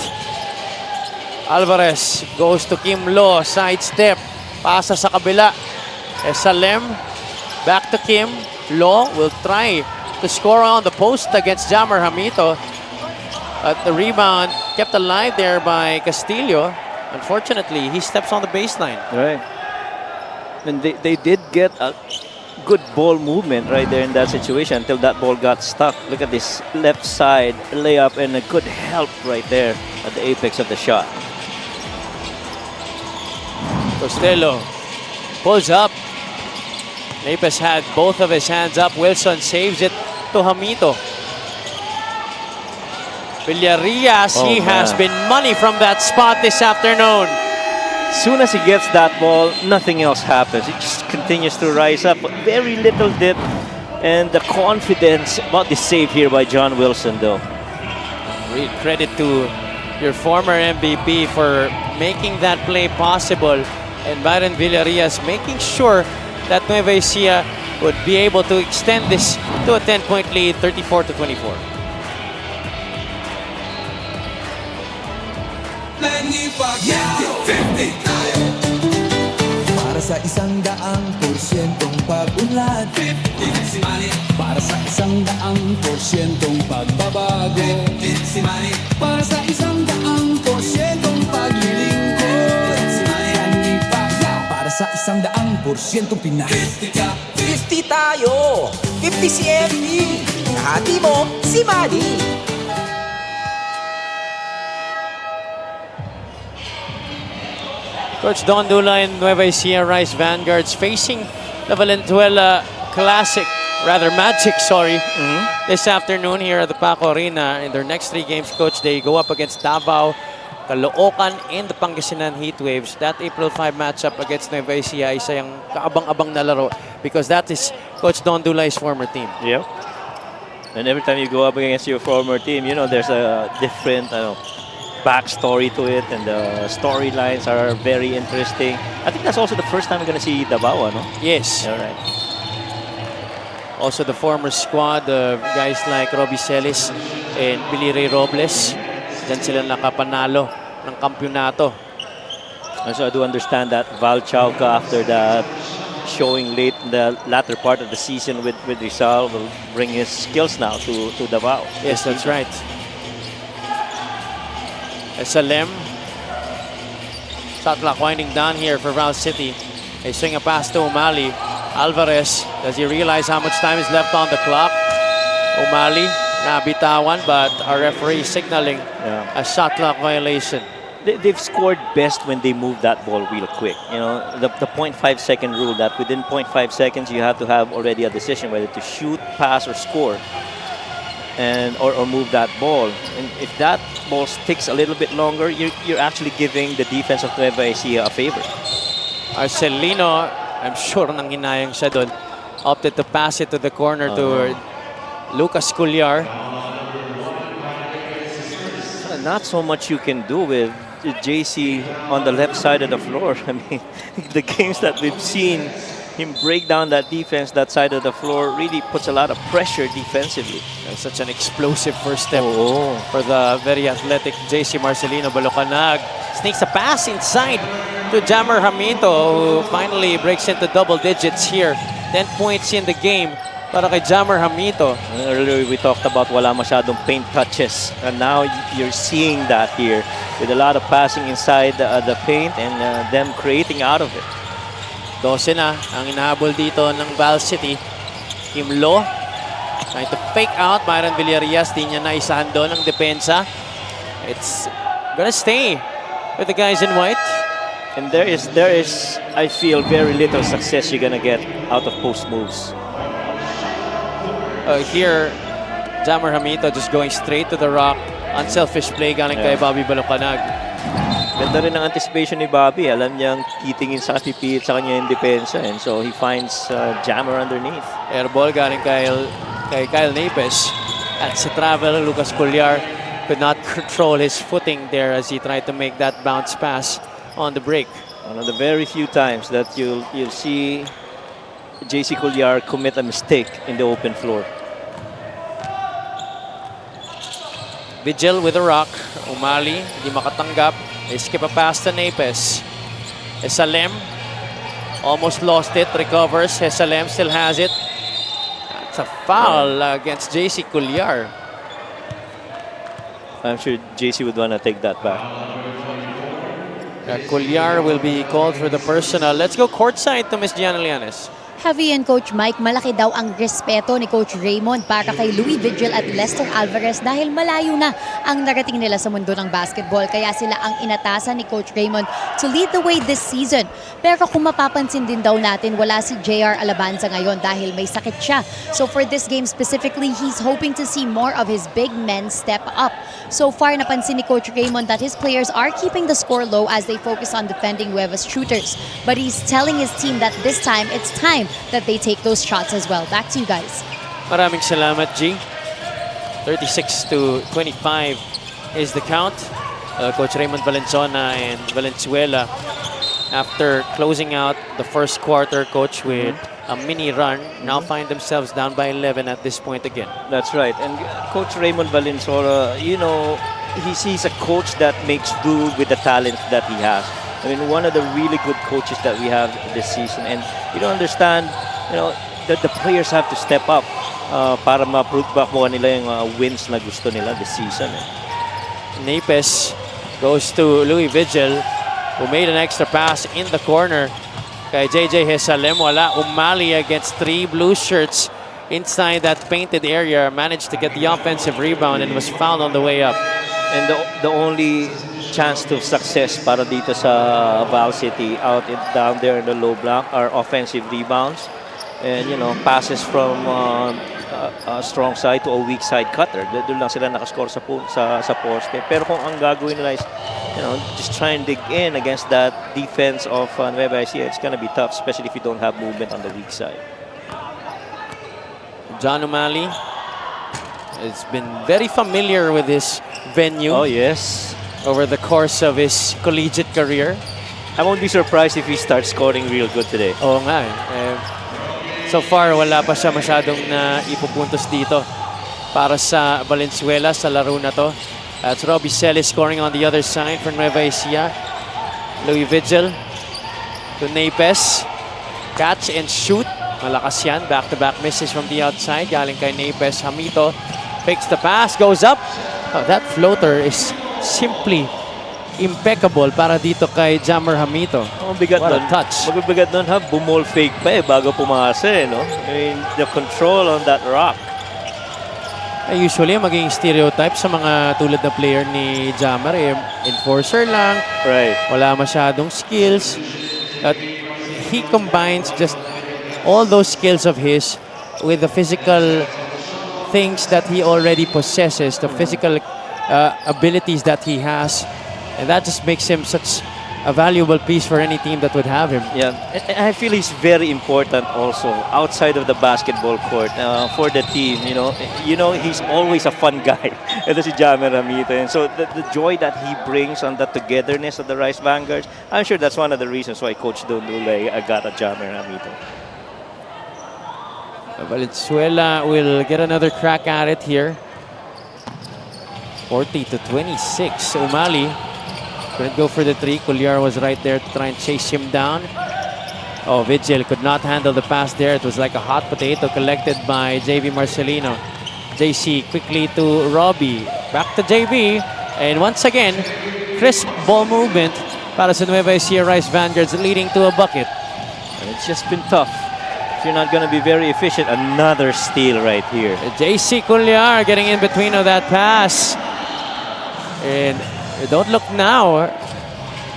Alvarez goes to Kim Lo, sidestep, pasa sa kabila. Salem, back to Kim. Lo will try to score on the post against Jammer Hamito. But the rebound kept alive there by Castillo. Unfortunately, he steps on the baseline.
Right. And they did get a good ball movement right there in that situation until that ball got stuck. Look at this left side layup and a good help right there at the apex of the shot.
Costello pulls up. Napes had both of his hands up. Wilson saves it to Hamito. Villarreal, he has been money from that spot this afternoon.
As soon as he gets that ball, nothing else happens. He just continues to rise up. Very little dip. And the confidence about the save here by John Wilson, though.
Real credit to your former MVP for making that play possible. And Byron Villarreal making sure that Nueva Ecija would be able to extend this to a 10-point lead, 34-24.
Para sa 100%'ong pag-unlad, para sa 100%'ong pagbabago, para sa 100%'ong paglilingkod, para sa 100%'ong Pinas.
50 tayo! 50 si MD! Kahati mo, si Manny!
Coach Don Dula and Nueva Ecija Rice Vanguards facing the Valenzuela Classic, rather Magic, this afternoon here at the Paco Arena. In their next 3 games, Coach, they go up against Davao, Caloocan, and the Pangasinan Heatwaves. That April 5 matchup against Nueva Ecija is isang kaabang-abang na laro because that is Coach Don Dula's former team.
Yep. And every time you go up against your former team, you know, there's a different backstory to it, and the storylines are very interesting. I think that's also the first time we're going to see Davao, no?
Yes.
All right.
Also the former squad, guys like Robbie Celis and Billy Ray Robles. Diyan sila nakapanalo ng kampyonato.
Also, I do understand that Val Chauca, after that showing late in the latter part of the season with Rizal, will bring his skills now to Davao.
Yes, that's right. Salem. Shot clock winding down here for Val City. They swing a pass to O'Malley. Alvarez, does he realize how much time is left on the clock? O'Malley, nabitawan, but our referee signaling a shot clock violation.
They've scored best when they move that ball real quick. You know, the 0.5-second rule, that within 0.5 seconds you have to have already a decision whether to shoot, pass, or score. Or move that ball. And if that ball sticks a little bit longer, you're actually giving the defense of Nueva Ecija a favor.
Arcelino, I'm sure nang hinayang siya doon, opted to pass it to the corner to Lucas Cullar.
Not so much you can do with JC on the left side of the floor. I mean, the games that we've seen him break down that defense, that side of the floor, really puts a lot of pressure defensively.
That's such an explosive first step for the very athletic JC Marcelino. Balocanag sneaks a pass inside to Jammer Hamito, who finally breaks into double digits here. 10 points in the game para kay Jammer Hamito.
Earlier we talked about wala masyadong paint touches, and now you're seeing that here with a lot of passing inside the paint and them creating out of it.
12 na ang inahabol dito ng Val City. Kim Lo trying to fake out. Myron Villarias, di niya naisahan doon ang depensa. It's gonna stay with the guys in white.
And there is, I feel, very little success you're gonna get out of post moves.
Here, Jammer Hamito just going straight to the rock. Unselfish play galing kay Bobby Balocanag.
Ganda rin ang anticipation ni Bobby. Alam niyang titingin sa katipi at sa kanya yung depensa. And so he finds Jammer underneath.
Airball galing kay Kyle Napes. At sa travel, Lucas Colliar could not control his footing there as he tried to make that bounce pass on the break.
One of the very few times that you'll see JC Colliar commit a mistake in the open floor.
Vigil with a rock. Umali, hindi makatanggap. They skip a pass to Napes. Esalem almost lost it. Recovers. Esalem still has it. That's a foul against JC Colliar.
I'm sure JC would want to take that back.
Colliar will be called for the personal. Let's go courtside to Miss Gianna Lianes.
Heavy and Coach Mike, malaki daw ang respeto ni Coach Raymond para kay Louis Vigil at Lester Alvarez dahil malayo na ang narating nila sa mundo ng basketball. Kaya sila ang inatasan ni Coach Raymond to lead the way this season. Pero kung mapapansin din daw natin, wala si JR Alabanza ngayon dahil may sakit siya. So for this game specifically, he's hoping to see more of his big men step up. So far, napansin ni Coach Raymond that his players are keeping the score low as they focus on defending Nueva's shooters. But he's telling his team that this time, it's time that they take those shots as well. Back to you guys.
Maraming salamat, G. 36-25 is the count. Coach Raymond Valenzuela and Valenzuela, after closing out the first quarter, Coach, with a mini run, now find themselves down by 11 at this point again.
That's right. And Coach Raymond Valenzuela, you know, he's a coach that makes do with the talent that he has. I mean, one of the really good coaches that we have this season. And you don't understand, you know, that the players have to step up para ma-prove back mo nila yung wins na gusto nila this season.
Napes goes to Louis Vigil, who made an extra pass in the corner. Kay JJ Hesalem, wala. Umali against 3 blue shirts inside that painted area. Managed to get the offensive rebound and was fouled on the way up.
And the only chance to success para dito sa Val City down there in the low block are offensive rebounds and, you know, passes from a strong side to a weak side cutter. Doon lang sila nakascore sa poste. Pero kung ang gagawin nila is, you know, just try and dig in against that defense of Nueva Ecija, it's gonna be tough, especially if you don't have movement on the weak side.
John Umali has been very familiar with this venue.
Oh, yes.
Over the course of his collegiate career.
I won't be surprised if he starts scoring real good today.
Oo nga so far, wala pa siya masyadong na ipupuntos dito para sa Valenzuela sa laro na to. That's Robbie Celis scoring on the other side for Nueva Ecija. Louis Vigil to Napes. Catch and shoot. Malakas yan. Back-to-back misses from the outside. Galing kay Napes. Hamito fakes the pass. Goes up. Oh, that floater is simply impeccable para dito kay Jammer Hamito.
Ang bigat
What a
nun.
touch.
Magbibigat nun, ha? Bumol fake pa bago pumasa, no? I mean, the control on that rock.
Usually, maging stereotype sa mga tulad na player ni Jammer, enforcer lang,
Right.
wala masyadong skills. But he combines just all those skills of his with the physical things that he already possesses, the physical abilities that he has, and that just makes him such a valuable piece for any team that would have him.
Yeah, and I feel he's very important also outside of the basketball court for the team. You know, he's always a fun guy. Ito si Jammer Hamito, and so the joy that he brings on the togetherness of the Rice Vanguards, I'm sure that's one of the reasons why Coach Dondule got a Jammer Hamito.
Valenzuela will get another crack at it here. 40-26. Umali couldn't go for the 3. Colliar was right there to try and chase him down. Oh, Vigil could not handle the pass there. It was like a hot potato collected by JV Marcelino. JC quickly to Robbie. Back to JV. And once again, crisp ball movement para sa Nueva Ecija Rice Vanguards, leading to a bucket.
And it's just been tough. If you're not going to be very efficient, another steal right here.
JC Culyar getting in between of that pass. And don't look now.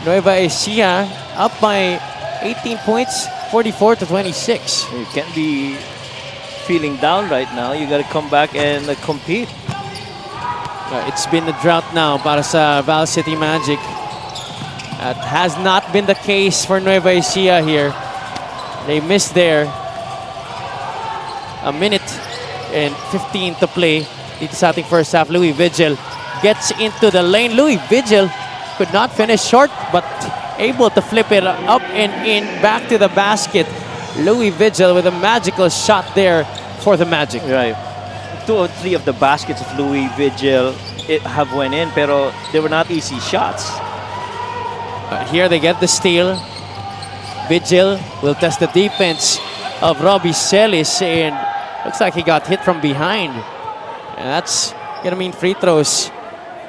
Nueva Ecija up by 18 points, 44-26.
You can't be feeling down right now. You got to come back and compete.
It's been a drought now para sa Val City Magic. That has not been the case for Nueva Ecija here. They missed there. A minute and 15 to play. Dito sa ating first half, Louis Vigil gets into the lane. Louis Vigil could not finish short, but able to flip it up and in, back to the basket. Louis Vigil with a magical shot there for the Magic.
Right. 2 or 3 of the baskets of Louis Vigil have went in, pero they were not easy shots.
Here they get the steal. Vigil will test the defense of Robbie Celis, and looks like he got hit from behind. And that's gonna mean free throws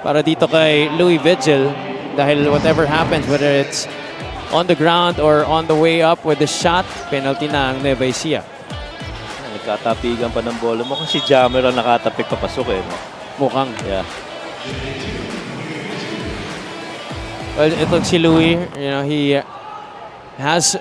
para dito kay Louis Vigil, dahil whatever happens, whether it's on the ground or on the way up with the shot, penalty na ang Nueva Ecija.
Nagkatapigan pa ng bola mo kasi Jammer ang nakatapik papasok eh. No?
Mukhang.
Yeah.
Well, ito si Louis, you know, he has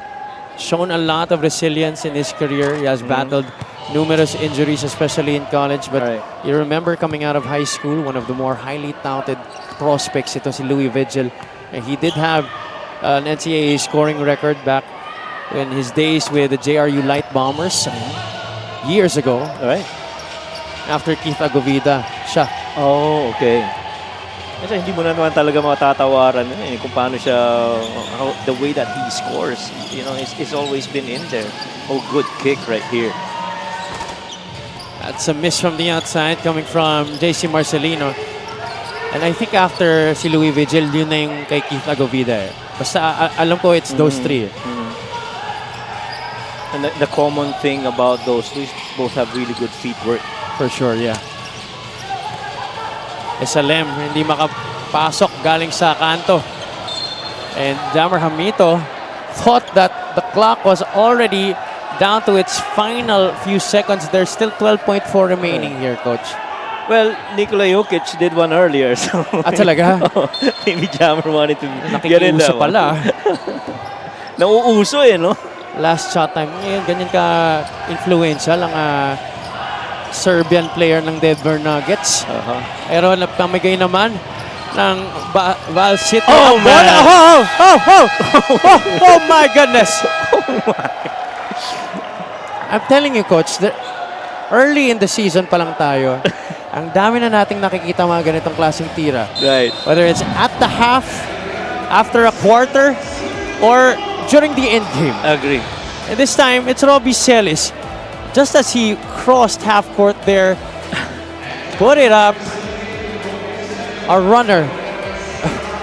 shown a lot of resilience in his career. He has battled numerous injuries, especially in college. But you remember coming out of high school, one of the more highly touted prospects, ito si Louis Vigil. And he did have an NCAA scoring record back in his days with the JRU Light Bombers years ago. After Keith Agovida, siya.
Oh, okay. Kasi hindi mo na naman talaga matatawaran kung paano siya, the way that he scores. You know, it's always been in there. Oh, good kick right here.
That's a miss from the outside coming from JC Marcelino. And I think after si Louis Vigil, yun na yung kay Keith Agovida. Basta alam ko it's those three.
And the common thing about those two is both have really good feet work.
For sure, yeah. Esalem, hindi makapasok galing sa kanto. And Jammer Hamito thought that the clock was already down to its final few seconds. There's still 12.4 remaining here, Coach.
Well, Nikola Jokic did one earlier, so...
talaga?
Maybe Jammer wanted to get in that
pala.
Nauuso no?
Last shot time. Ngayon, ganyan ka-influential ang Serbian player ng Denver Nuggets. Pero napamigay naman ng Val City.
Oh, man!
Oh my goodness! I'm telling you, Coach, that early in the season pa lang tayo, ang dami na nating nakikita mga ganitong klaseng tira.
Right.
Whether it's at the half, after a quarter, or during the end game.
Agree.
And this time, it's Robbie Celis. Just as he crossed half court there, put it up. A runner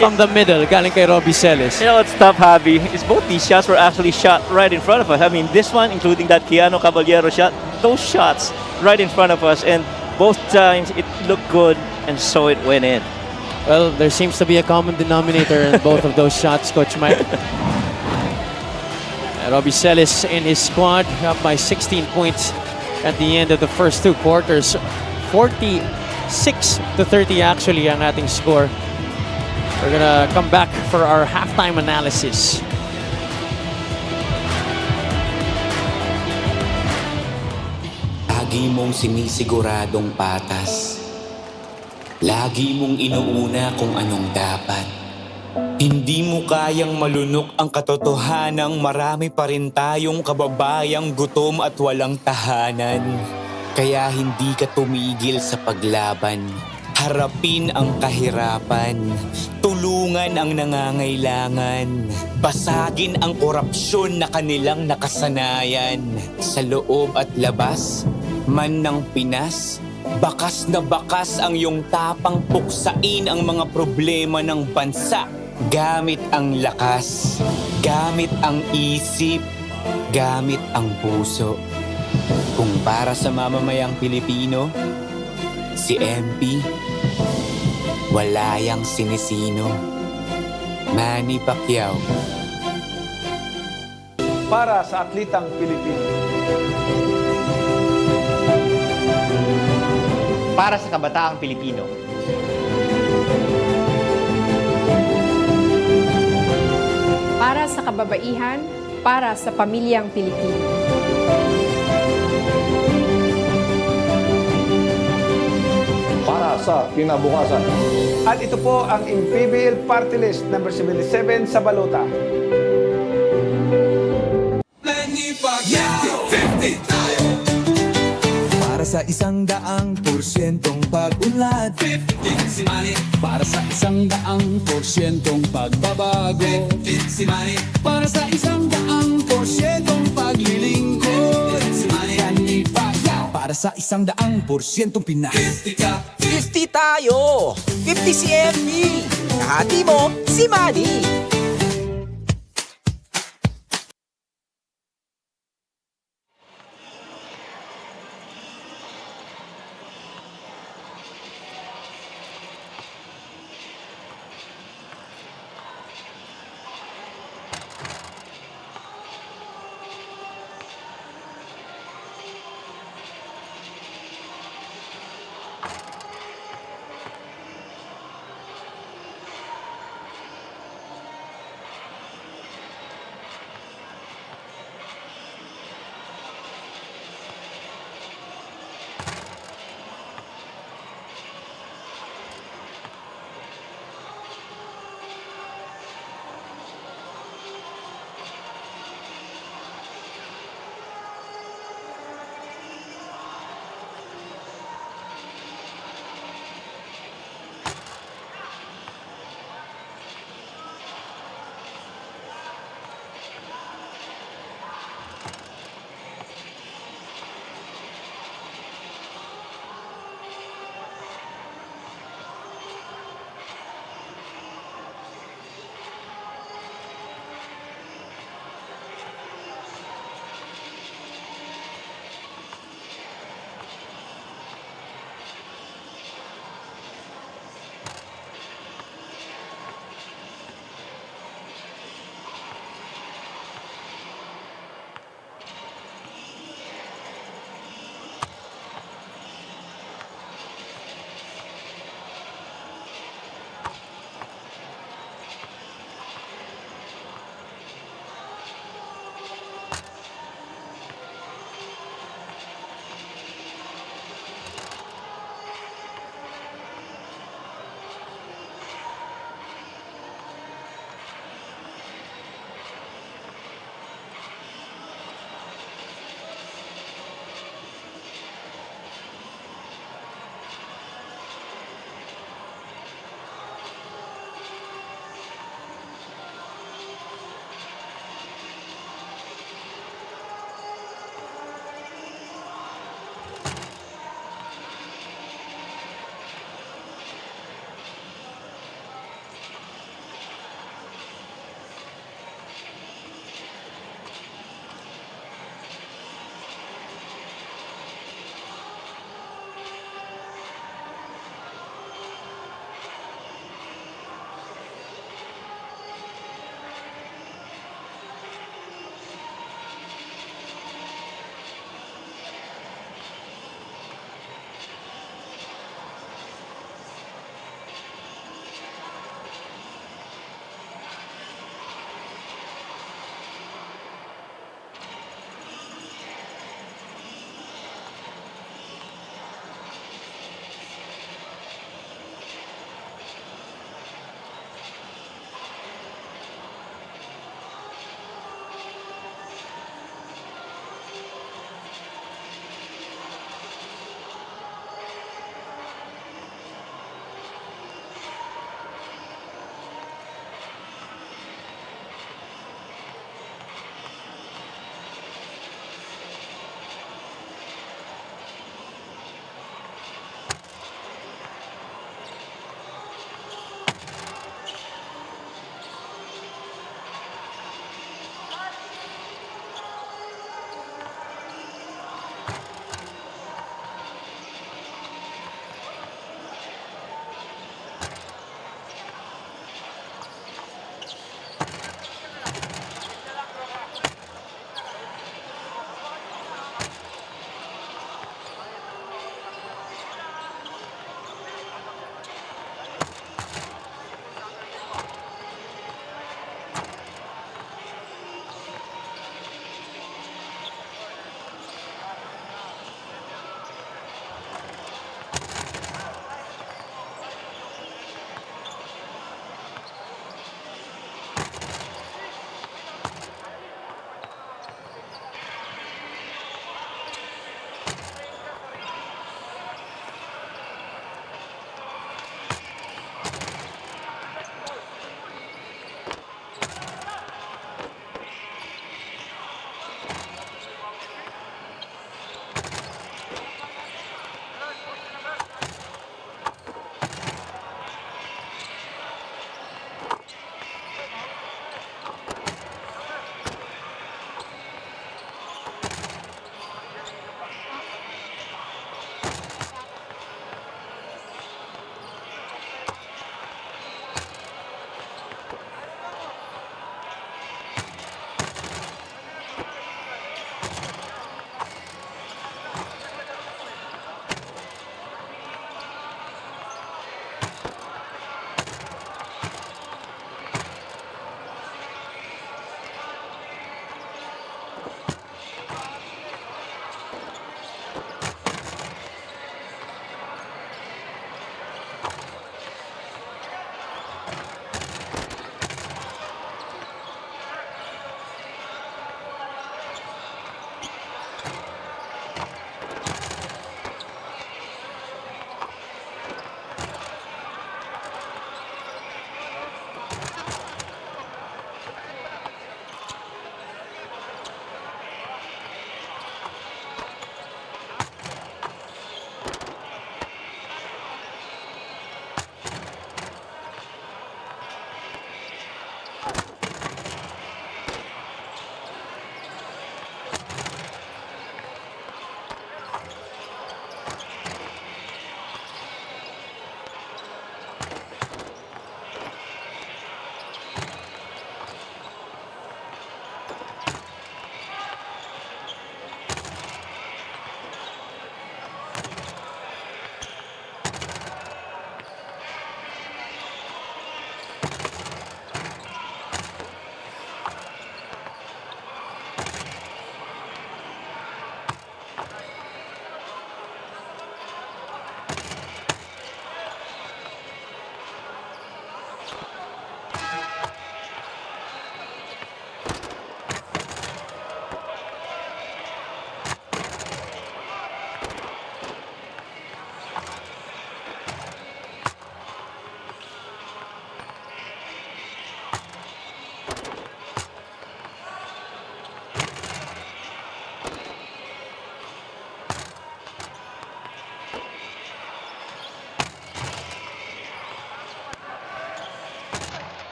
from the middle, galing kay Robbie Celis.
You know what's tough, Javi, is both these shots were actually shot right in front of us. I mean, this one, including that Keanu Caballero shot, those shots right in front of us, and both times it looked good, and so it went in.
Well, there seems to be a common denominator in both of those shots, Coach Mike. Robbie Celis in his squad up by 16 points at the end of the first 2 quarters. 46-30 actually ang ating score. We're gonna come back for our halftime analysis.
Lagi mong sinisiguradong patas. Lagi mong inuuna kung anong dapat. Hindi mo kayang malunok ang katotohanang marami pa rin tayong kababayang gutom at walang tahanan. Kaya hindi ka tumigil sa paglaban. Harapin ang kahirapan. Tulungan ang nangangailangan. Basagin ang korupsyon na kanilang nakasanayan. Sa loob at labas, man ng Pinas, bakas na bakas ang iyong tapang puksain ang mga problema ng bansa. Gamit ang lakas, gamit ang isip, gamit ang puso. Kung para sa mamamayang Pilipino, si MP, wala yang sinisino. Manny Pacquiao.
Para sa atlitang Pilipino.
Para sa kabataang Pilipino.
Para sa kababaihan, para sa pamilyang Pilipino.
Para sa kinabukasan. At ito po ang MPBL Party List number 77 sa balota.
Para sa 100% pag-unlad, 15 si Manny. Para sa 100% pagbabago, 15 si Manny. Para sa 100% paglilingkod, 15 si Manny. Manny Pacquiao. Para sa 100% Pinas,
50 tayo! 50 si MB! Kahati mo, si Manny!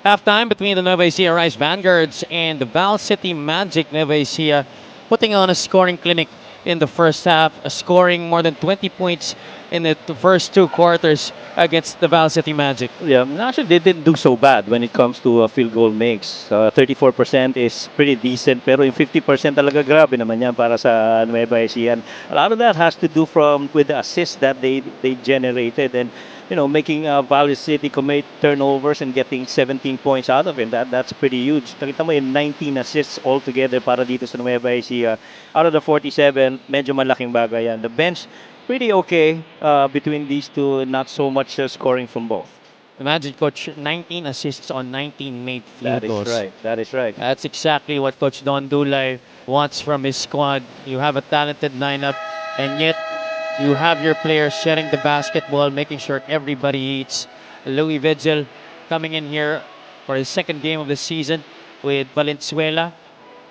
Halftime between the Nueva Ecija Rice Vanguards and the Val City Magic. Nueva Ecija putting on a scoring clinic in the first half, scoring more than 20 points in the first 2 quarters against the Val City Magic.
Yeah, actually they didn't do so bad when it comes to field goal makes. 34% is pretty decent, pero yung 50% talaga grabe naman yan para sa Nueva Ecija. A lot of that has to do with the assists that they generated, and making Valley City commit turnovers and getting 17 points out of it. That's pretty huge. Nakita mo yung 19 assists altogether para dito sa Nueva Ecija. Out of the 47, medyo malaking bagay yan. The bench, pretty okay between these two. Not so much scoring from both.
Imagine, Coach, 19 assists on 19 made field goals.
That is right.
That's exactly what Coach Don Dulay wants from his squad. You have a talented lineup, and yet you have your players sharing the basketball, making sure everybody eats. Louis Vigil coming in here for his second game of the season with Valenzuela.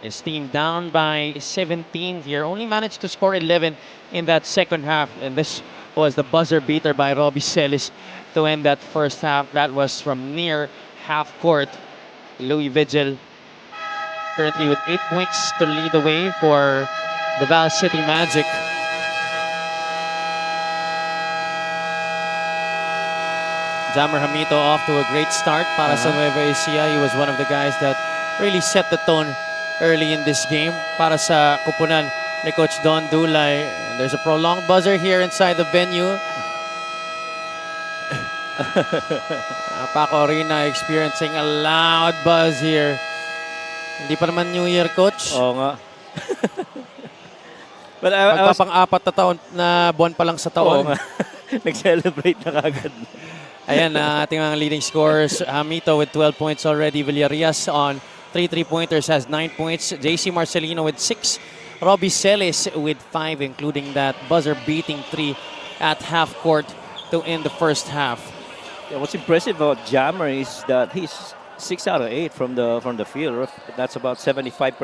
His team down by 17 here. Only managed to score 11 in that second half. And this was the buzzer beater by Robbie Celis to end that first half. That was from near half court. Louis Vigil currently with 8 points to lead the way for the Val City Magic. Jammer Hamito off to a great start para sa Nueva Ecija. He was one of the guys that really set the tone early in this game para sa kupunan ni Coach Don Dulay. And there's a prolonged buzzer here inside the venue. Paco Arena experiencing a loud buzz here. Hindi pa naman New Year, Coach.
Oo nga. But I was...
Magpapang-apat na taon na buwan pa lang sa taon.
Oo nga. Nag-celebrate na kagad.
Ayan, ating mga leading scorers. Hamito with 12 points already. Villarias on 3 3-pointers has 9 points. JC Marcelino with 6. Robbie Celis with 5, including that buzzer-beating 3 at half court to end the first half.
Yeah, what's impressive about Jammer is that he's 6 out of 8 from the field. That's about 75%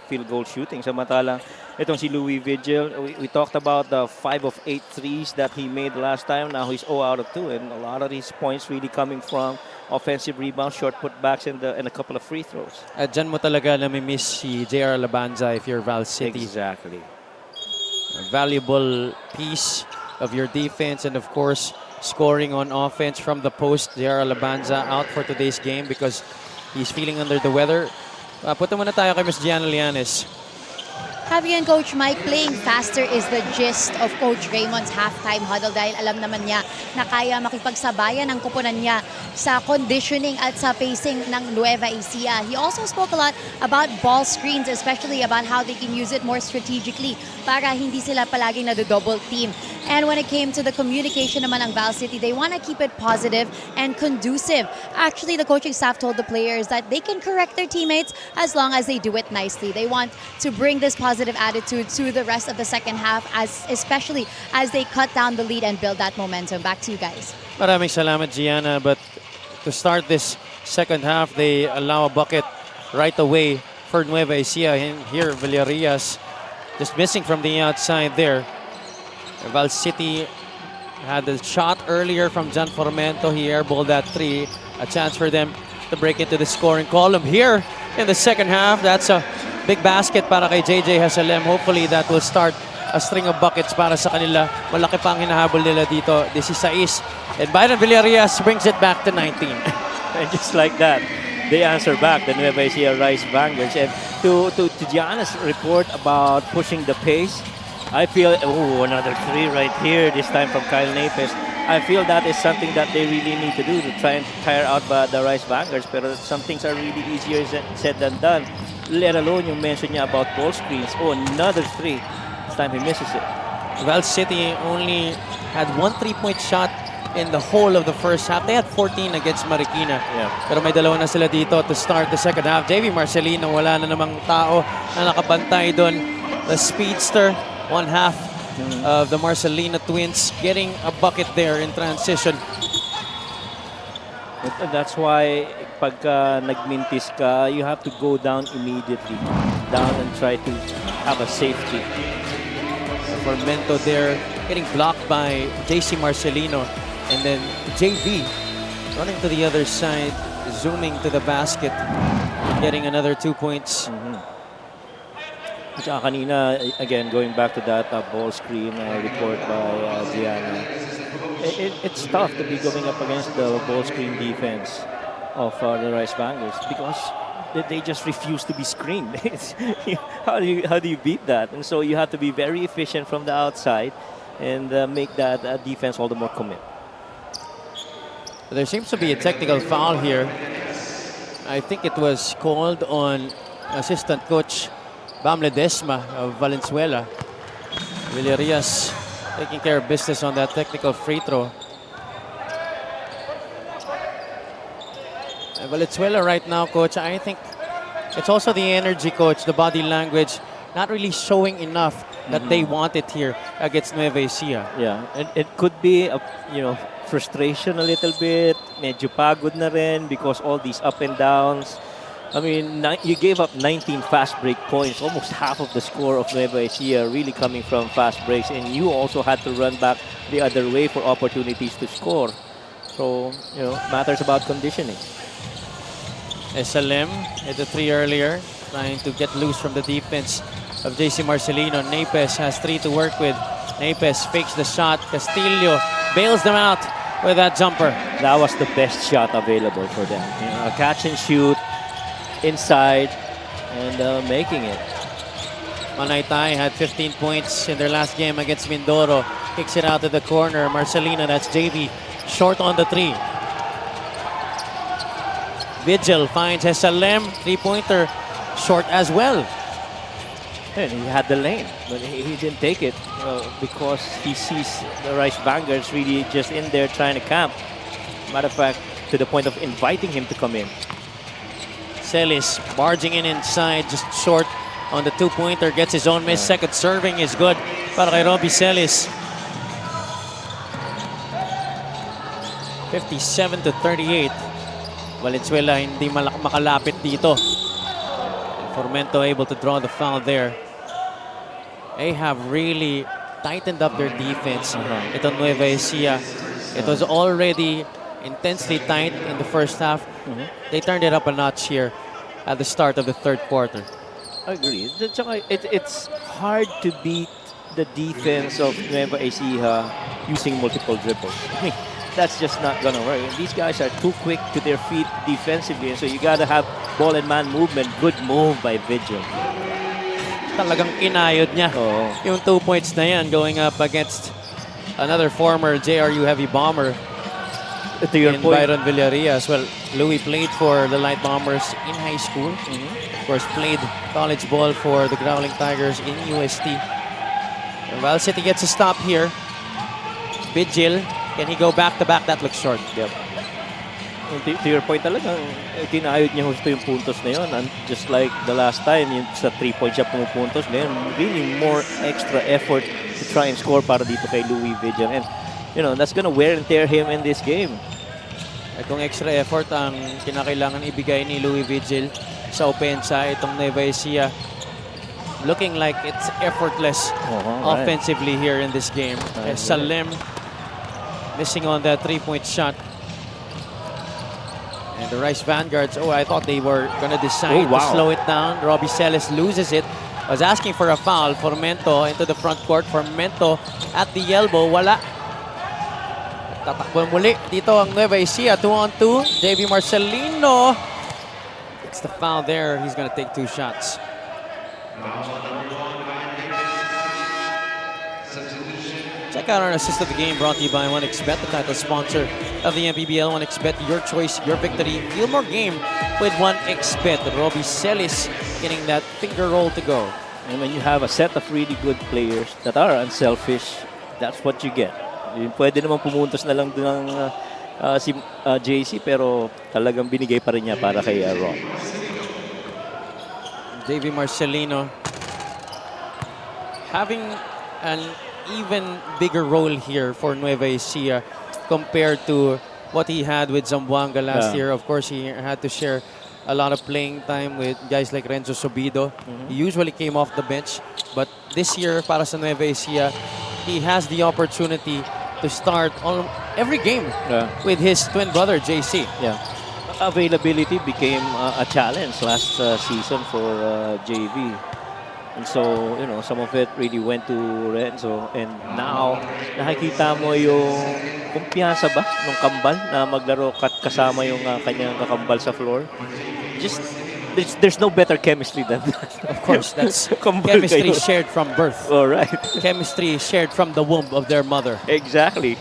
field goal shooting. Samantalang itong si Louis Vigil, we talked about the 5 of 8 threes that he made last time. Now he's 0 out of 2, and a lot of these points really coming from offensive rebounds, short putbacks, and a couple of free throws.
At dyan mo talaga nami-miss si JR Labanza if you're Val City.
Exactly.
A valuable piece of your defense, and of course, scoring on offense from the post. JR Labanza out for today's game because he's feeling under the weather. Punta muna tayo kay Ms. Gianna Lianes.
Javi and Coach Mike, playing faster is the gist of Coach Raymond's halftime huddle dahil alam naman niya na kaya makipagsabayan ang kupunan niya sa conditioning at sa pacing ng Nueva Ecija. He also spoke a lot about ball screens, especially about how they can use it more strategically para hindi sila palaging nado-double team. And when it came to the communication naman ng Val City, they want to keep it positive and conducive. Actually, the coaching staff told the players that they can correct their teammates as long as they do it nicely. They want to bring this positive attitude to the rest of the second half, especially as they cut down the lead and build that momentum. Back to you guys.
Maraming salamat, Gianna. But to start this second half, they allow a bucket right away for Nueva Ecija. And here, Villarias just missing from the outside there. Val City had the shot earlier from John Formento. He airballed that 3. A chance for them to break into the scoring column here in the second half. That's a big basket para kay JJ Hasalem. Hopefully that will start a string of buckets para sa kanila. Malaki pa ang hinahabol nila dito. 16. And Byron Villarias brings it back to 19.
And just like that, they answer back, the Nueva Ecija Rice Vanguards. And to Gianna's report about pushing the pace, I feel, another 3 right here, this time from Kyle Napes. I feel that is something that they really need to do to try and tire out the Rice Vanguards. But some things are really easier said than done. Let alone yung mention niya about ball screens. Another 3. This time he misses it.
Val City only had 1 3-point shot in the whole of the first half. They had 14 against Marikina.
Yeah.
Pero may dalawa na sila dito to start the second half. JV Marcelino, wala na namang tao na nakabantay doon. The speedster, 1/2 of the Marcelino twins, getting a bucket there in transition.
That's why pag nagmintis ka, you have to go down immediately. Down and try to have a safety.
Formento there getting blocked by JC Marcelino. And then JV running to the other side. zooming to the basket, getting another 2 points.
At saka kanina, again, going back to that ball screen report by Gianna, it's tough to be going up against the ball screen defense of the Rice Vanguards because they just refuse to be screened. How do you beat that? And so you have to be very efficient from the outside and make that defense all the more commit.
There seems to be a technical foul here. I think it was called on assistant coach Bam Ledesma of Valenzuela. Villarias taking care of business on that technical free throw. Valenzuela right now, coach, I think it's also the energy, coach, the body language, not really showing enough that they want it here against Nueva Ecija.
Yeah, and it could be frustration a little bit, medyo pagod na rin because all these up and downs. I mean, you gave up 19 fast break points, almost half of the score of Nueva Ecija really coming from fast breaks, and you also had to run back the other way for opportunities to score. So, matters about conditioning.
SLM hit the 3 earlier, trying to get loose from the defense of JC Marcelino. Napes has 3 to work with. Napes fakes the shot. Castillo bails them out with that jumper.
That was the best shot available for them. A catch and shoot inside and making it.
Manaytay had 15 points in their last game against Mindoro. Kicks it out to the corner. Marcelino, that's JV, short on the 3. Vigil finds SLM, 3-pointer, short as well.
And he had the lane, but he didn't take it because he sees the Rice Vanguards really just in there trying to camp. Matter of fact, to the point of inviting him to come in.
Celis barging in inside, just short on the 2-pointer, gets his own miss. Second serving is good para kay Robbie Celis. 57-38. Valenzuela hindi makalapit dito. Formento able to draw the foul there. They have really tightened up their defense. Ito Nueva Ecija. It was already intensely tight in the first half. They turned it up a notch here at the start of the third quarter.
I agree. It's hard to beat the defense of Nueva Ecija using multiple dribbles. I mean, that's just not gonna work. These guys are too quick to their feet defensively, and so you gotta have ball and man movement. Good move by Vigil.
Talagang kinayod niya yung 2 points na yan going up against another former JRU heavy bomber
to your
in
point,
Byron Villarias. Well, Louis played for the Light Bombers in high school. Of course, played college ball for the Growling Tigers in UST. Val City gets a stop here. Vigil, can he go back-to-back? That looks short.
Yep. To your point talaga, kinayod niya gusto yung puntos na yun. And just like the last time, yung sa 3-point siya pumupuntos, ngayon, really more extra effort to try and score para dito kay Louis Vigil. And, that's gonna wear and tear him in this game.
At kung extra effort ang kinakailangan ibigay ni Louis Vigil sa opensa, itong Nueva Ecija, looking like it's effortless offensively here in this game. Salim missing on that 3-point shot. And the Rice Vanguards, I thought they were going to decide to slow it down. Robbie Celis loses it. Was asking for a foul. Formento into the front court. Formento at the elbow. Wala. Tatakbo muli. Dito ang Nueva Ecija. 2-on-2. JV Marcelino. It's the foul there. He's going to take 2 shots. Check out our assist of the game brought to you by 1xBet, the title sponsor of the MPBL. 1xBet, your choice, your victory. Feel more game with 1xBet. Robbie Celis getting that finger roll to go.
And when you have a set of really good players that are unselfish, that's what you get. Pwede naman pumuntos na lang doon ng si JC, pero talagang binigay pa rin niya para kay Ron.
JV Marcelino having an even bigger role here for Nueva Ecija compared to what he had with Zamboanga last year. Of course, he had to share a lot of playing time with guys like Renzo Sobido. He usually came off the bench, but this year, para sa Nueva Ecija, he has the opportunity to start every game with his twin brother, JC.
Yeah. availability became a challenge last season for JV. And so, you know, some of it really went to Renzo. And now, nakikita mo yung kumpiyansa ba ng kambal na maglaro kasama yung kanyang kakambal sa floor. Just, there's no better chemistry than that.
Of course, that's
Kambal
chemistry
kayo.
shared from birth.
All right.
Chemistry shared from the womb of their mother.
Exactly.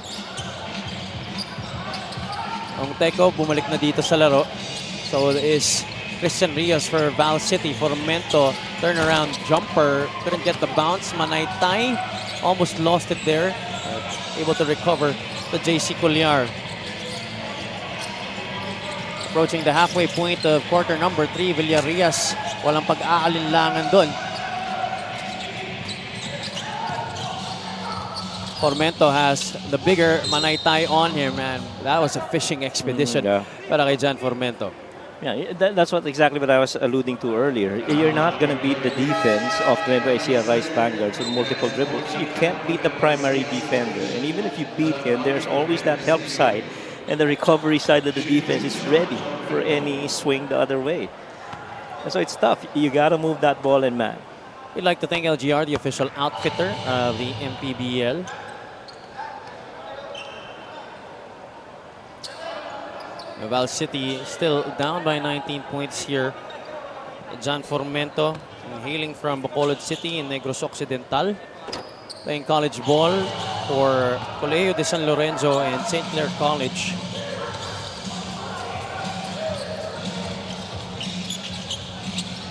Ang Teko bumalik na dito sa laro. So it is Christian Rios for Val City. Formento, turnaround jumper. Couldn't get the bounce. Manaytay almost lost it there. Able to recover the JC Culyar. Approaching the halfway point of quarter number 3, Villarias. Walang pag-aalinlangan doon. Formento has the bigger Manaytay on him, and that was a fishing expedition para kay Jan Formento.
Yeah, that's exactly what I was alluding to earlier. You're not going to beat the defense of Nueva Ecija Rice Vanguards with multiple dribbles. You can't beat the primary defender. And even if you beat him, there's always that help side. And the recovery side of the defense is ready for any swing the other way. And so it's tough. You got to move that ball in man.
We'd like to thank LGR, the official outfitter of the MPBL. Val City still down by 19 points here. John Formento, hailing from Bacolod City in Negros Occidental, playing college ball for Colegio de San Lorenzo and St. Clair College.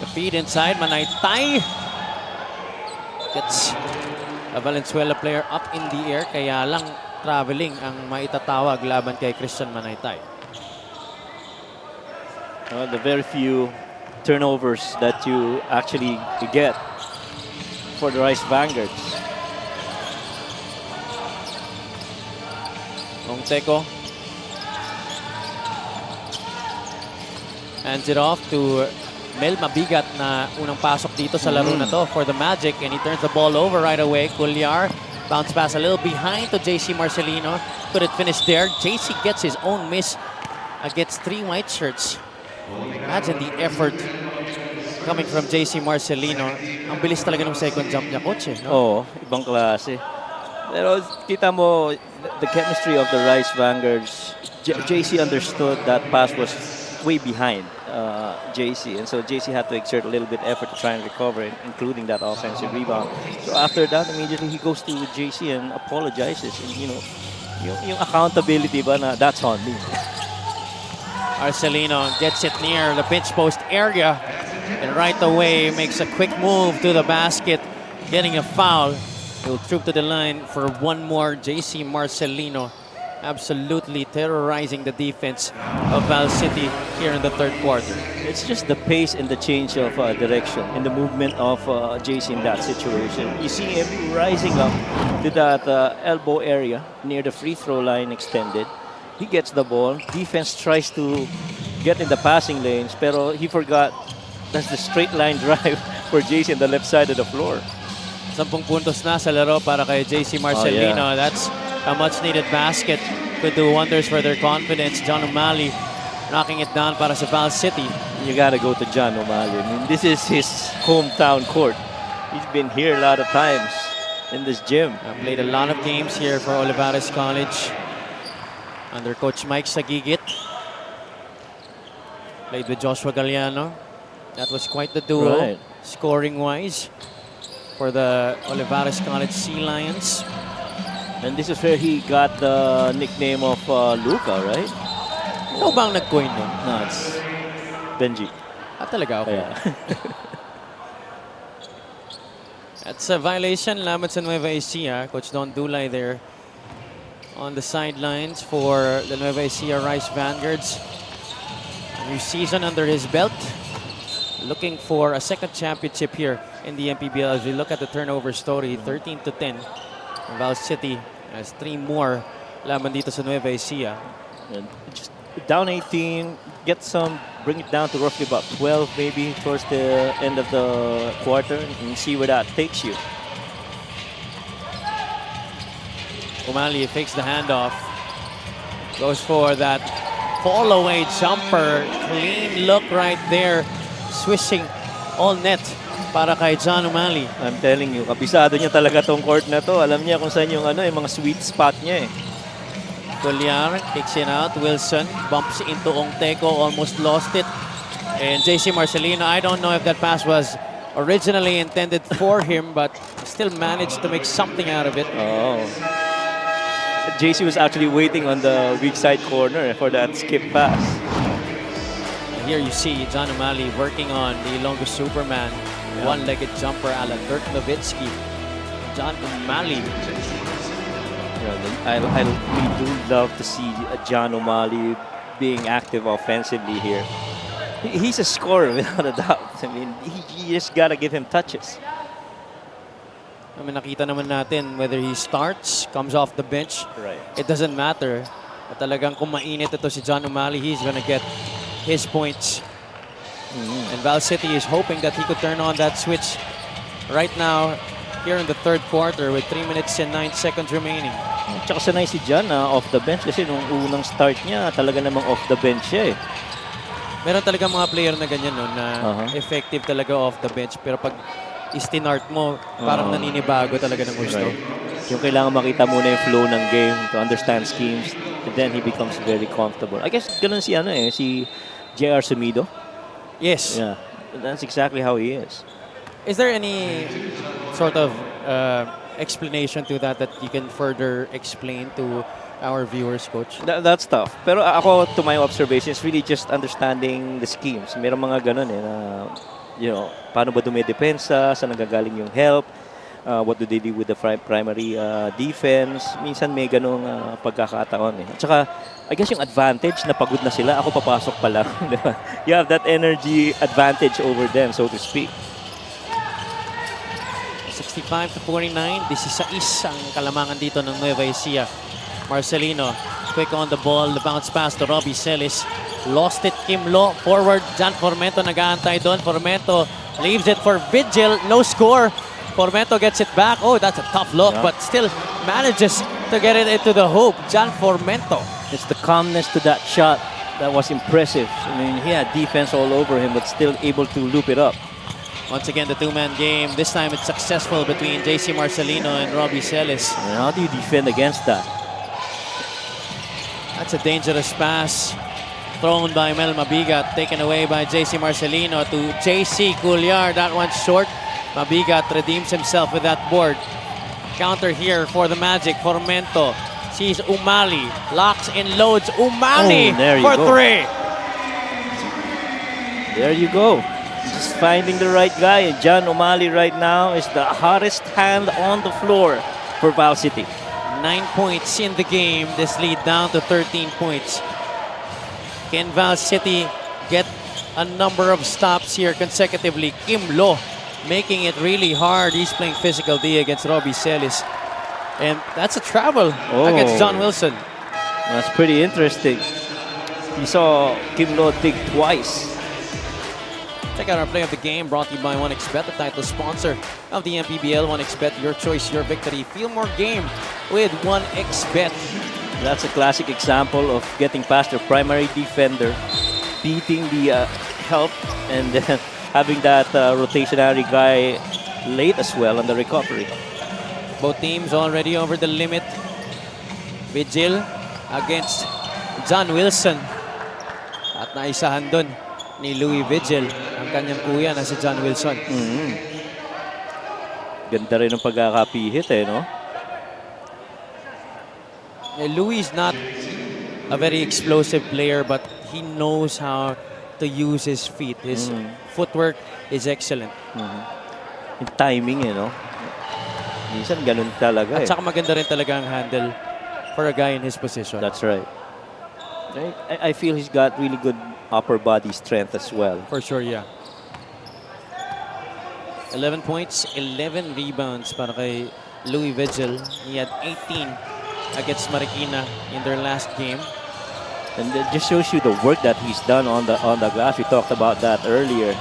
The feed inside, Manaytay gets a Valenzuela player up in the air, kaya lang traveling ang maitatawag laban kay Christian Manaytay.
The very few turnovers that you actually get for the Rice Vanguards.
Teko hands it off to Mel Mabigat na unang pasok dito sa laro na to for the Magic, and he turns the ball over right away. Culyar, bounce pass a little behind to JC Marcelino. Couldn't finish there. JC gets his own miss against 3 white shirts. Imagine the effort coming from JC Marcelino. Ang bilis talaga ng second jump niya, coach. No?
Oo, ibang klase. Pero kita mo, the chemistry of the Rice Vanguards, JC understood that pass was way behind JC. And so JC had to exert a little bit effort to try and recover, including that offensive rebound. So after that, immediately he goes to JC and apologizes. And, you know, yung accountability ba na that's on me.
Marcelino gets it near the pinch post area and right away makes a quick move to the basket, getting a foul. He'll troop to the line for one more. JC Marcelino absolutely terrorizing the defense of Val City here in the third quarter.
It's just the pace and the change of direction and the movement of JC in that situation. You see him rising up to that elbow area near the free throw line extended. He gets the ball. Defense tries to get in the passing lanes, pero he forgot that's the straight line drive for JC on the left side of the floor.
10 puntos na sa laro para kay JC Marcelino. That's a much-needed basket. Could do wonders for their confidence. John O'Malley knocking it down para sa Val City.
You gotta go to John O'Malley. I mean, this is his hometown court. He's been here a lot of times in this gym.
Played a lot of games here for Olivares College under Coach Mike Sagigit. Played with Joshua Galliano. That was quite the duo, scoring-wise, for the Olivares College Sea Lions.
And this is where he got the nickname of Luca, right?
Ikaw ba ang nag-coin nun?
No, it's Benji.
Talaga? Okay. That's a violation laban sa Nueva Ecija. Coach Don Dulay there on the sidelines for the Nueva Ecija Rice Vanguards. A new season under his belt. Looking for a second championship here in the MPBL. As we look at the turnover story, 13-10. Val City has 3 more laban dito sa Nueva Ecija.
Just down 18, get some, bring it down to roughly about 12 maybe towards the end of the quarter and see where that takes you.
O'Malley fakes the handoff. Goes for that fall away jumper. Clean look right there. Swishing all net para kay John O'Malley.
I'm telling you, kabisado niya talaga tong court na to. Alam niya kung saan yung yung mga sweet spot niya eh.
Collier kicks it out. Wilson bumps into Ongteco, almost lost it. And JC Marcelino, I don't know if that pass was originally intended for him, but still managed to make something out of it.
Oh. JC was actually waiting on the weak side corner for that skip pass.
Here you see John O'Malley working on the longest Superman, one-legged jumper a la Dirk Nowitzki. John O'Malley.
I really do love to see John O'Malley being active offensively here. He's a scorer without a doubt. I mean, you just gotta give him touches.
I mean, nakita naman natin whether he starts, comes off the bench,
Right.
it doesn't matter. At talagang kung mainit ito si John O'Malley, he's gonna get his points. And Val City is hoping that he could turn on that switch right now here in the third quarter with 3 minutes and 9 seconds remaining.
Tsaka sanay si John off the bench kasi nung unang start niya, talaga namang off the bench siya eh.
Meron talaga mga player na ganyan no, na effective talaga off the bench. Pero pag istinart mo, parang naninibago talaga ng gusto.
Right. Yung kailangan makita muna yung flow ng game to understand schemes, and then he becomes very comfortable. I guess ganun si si J.R. Sumido.
Yes.
Yeah, that's exactly how he is.
Is there any sort of explanation to that you can further explain to our viewers, Coach?
That's tough. Pero ako, to my observation, is really just understanding the schemes. Meron mga ganun na, paano ba dumidepensa, saan nagagaling yung help, what do they do with the primary defense. Minsan may ganung pagkakataon eh. At saka, I guess yung advantage na pagod na sila, ako papasok pa lang. You have that energy advantage over them, so to speak.
65-49, 16 ang kalamangan dito ng Nueva Ecija. Marcelino, quick on the ball, the bounce pass to Robbie Celis. Lost it, Kim Lo, forward, John Formento nag-aantay doon. Formento leaves it for Vigil, no score. Formento gets it back. Oh, that's a tough look, but still manages to get it into the hoop. John Formento.
It's the calmness to that shot that was impressive. I mean, he had defense all over him, but still able to loop it up.
Once again, the two-man game. This time it's successful between JC Marcelino and Robbie Celis.
And how do you defend against that?
That's a dangerous pass. Thrown by Mel Mabigat, taken away by JC Marcelino to JC Couliar. That one's short. Mabigat redeems himself with that board. Counter here for the Magic. Formento sees Umali. Locks and loads Umali for three.
There you go. Just finding the right guy. And John O'Malley right now is the hottest hand on the floor for Val City.
9 points in the game. This lead down to 13 points. Can Val City get a number of stops here consecutively? Kim Lo making it really hard. He's playing physical D against Robbie Celis. And that's a travel against John Wilson.
That's pretty interesting. You saw Kim Lo dig twice.
Check out our play of the game brought to you by 1xBet, the title sponsor of the MPBL. 1xBet, your choice, your victory. Feel more game with 1xBet.
That's a classic example of getting past your primary defender, beating the help, and then having that rotationary guy late as well on the recovery.
Both teams already over the limit. Vigil against John Wilson. At naisahan dun ni Louis Vigil ang kanyang kuya na si John Wilson.
Ganda rin ang pagkakapihit no?
Louis is not a very explosive player, but he knows how to use his feet. His footwork is excellent.
Yung timing no? Minsan ganun talaga
At saka maganda rin talaga ang handle for a guy in his position.
That's right. I feel he's got really good upper body strength as well.
For sure, yeah. 11 points, 11 rebounds para kay Louis Vigil. He had 18 against Marikina in their last game.
And it just shows you the work that he's done on the glass. We talked about that earlier.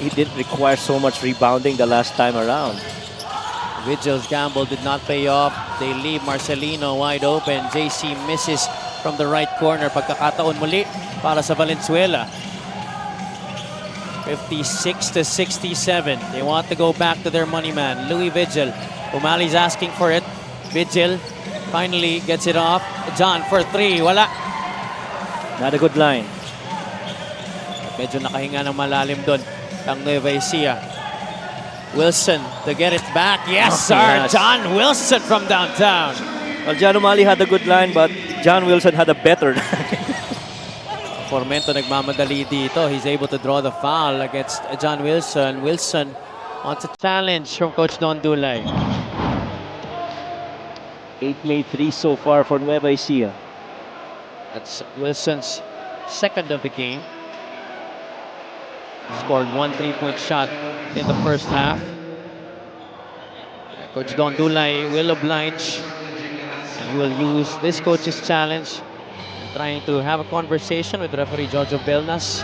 He didn't require so much rebounding the last time around.
Vigil's gamble did not pay off. They leave Marcelino wide open. JC misses from the right corner. Pagkakataon muli para sa Valenzuela. 56-67. They want to go back to their money man, Louis Vigil. Umali's asking for it. Vigil finally gets it off. John for three. Wala.
Not a good line.
Medyo nakahinga ng malalim doon ang Nueva Ecija. Wilson to get it back. Yes, sir.
Yes.
John Wilson from downtown.
Well, John Umali had a good line, but John Wilson had a better line.
Formento nagmamadali dito. He's able to draw the foul against John Wilson. Wilson wants a challenge from Coach Don Dulay.
8 made 3 so far for Nueva Ecija.
That's Wilson's second of the game. Scored one 3-point shot in the first half. Coach Don Dulay will oblige and he will use this coach's challenge, trying to have a conversation with referee Jojo Belnas.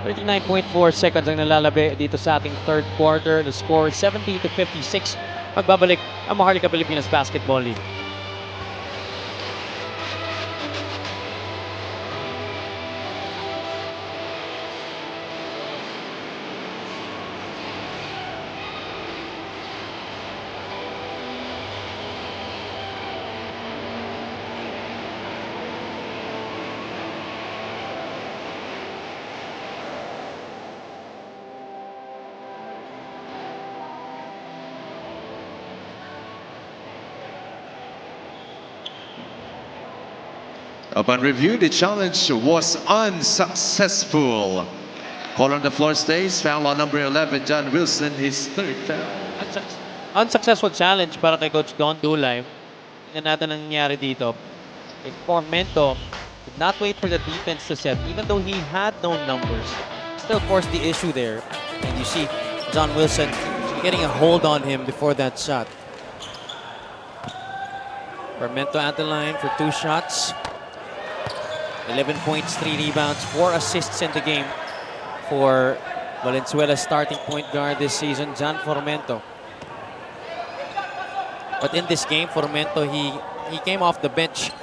39.4 seconds ang nalalabi dito sa ating third quarter. The score is 70-56. Magbabalik ang Maharlika Pilipinas Basketball League.
Upon review, the challenge was unsuccessful. Call on the floor stays. Foul on number 11, John Wilson, his third foul.
Unsuccessful challenge para kay Coach Don Dulay. Tingnan natin ang nangyari dito. Formento did not wait for the defense to set, even though he had no numbers. Still forced the issue there. And you see John Wilson getting a hold on him before that shot. Formento at the line for 2 shots. 11 points, 3 rebounds, 4 assists in the game for Valenzuela's starting point guard this season, John Formento. But in this game, Formento, he came off the bench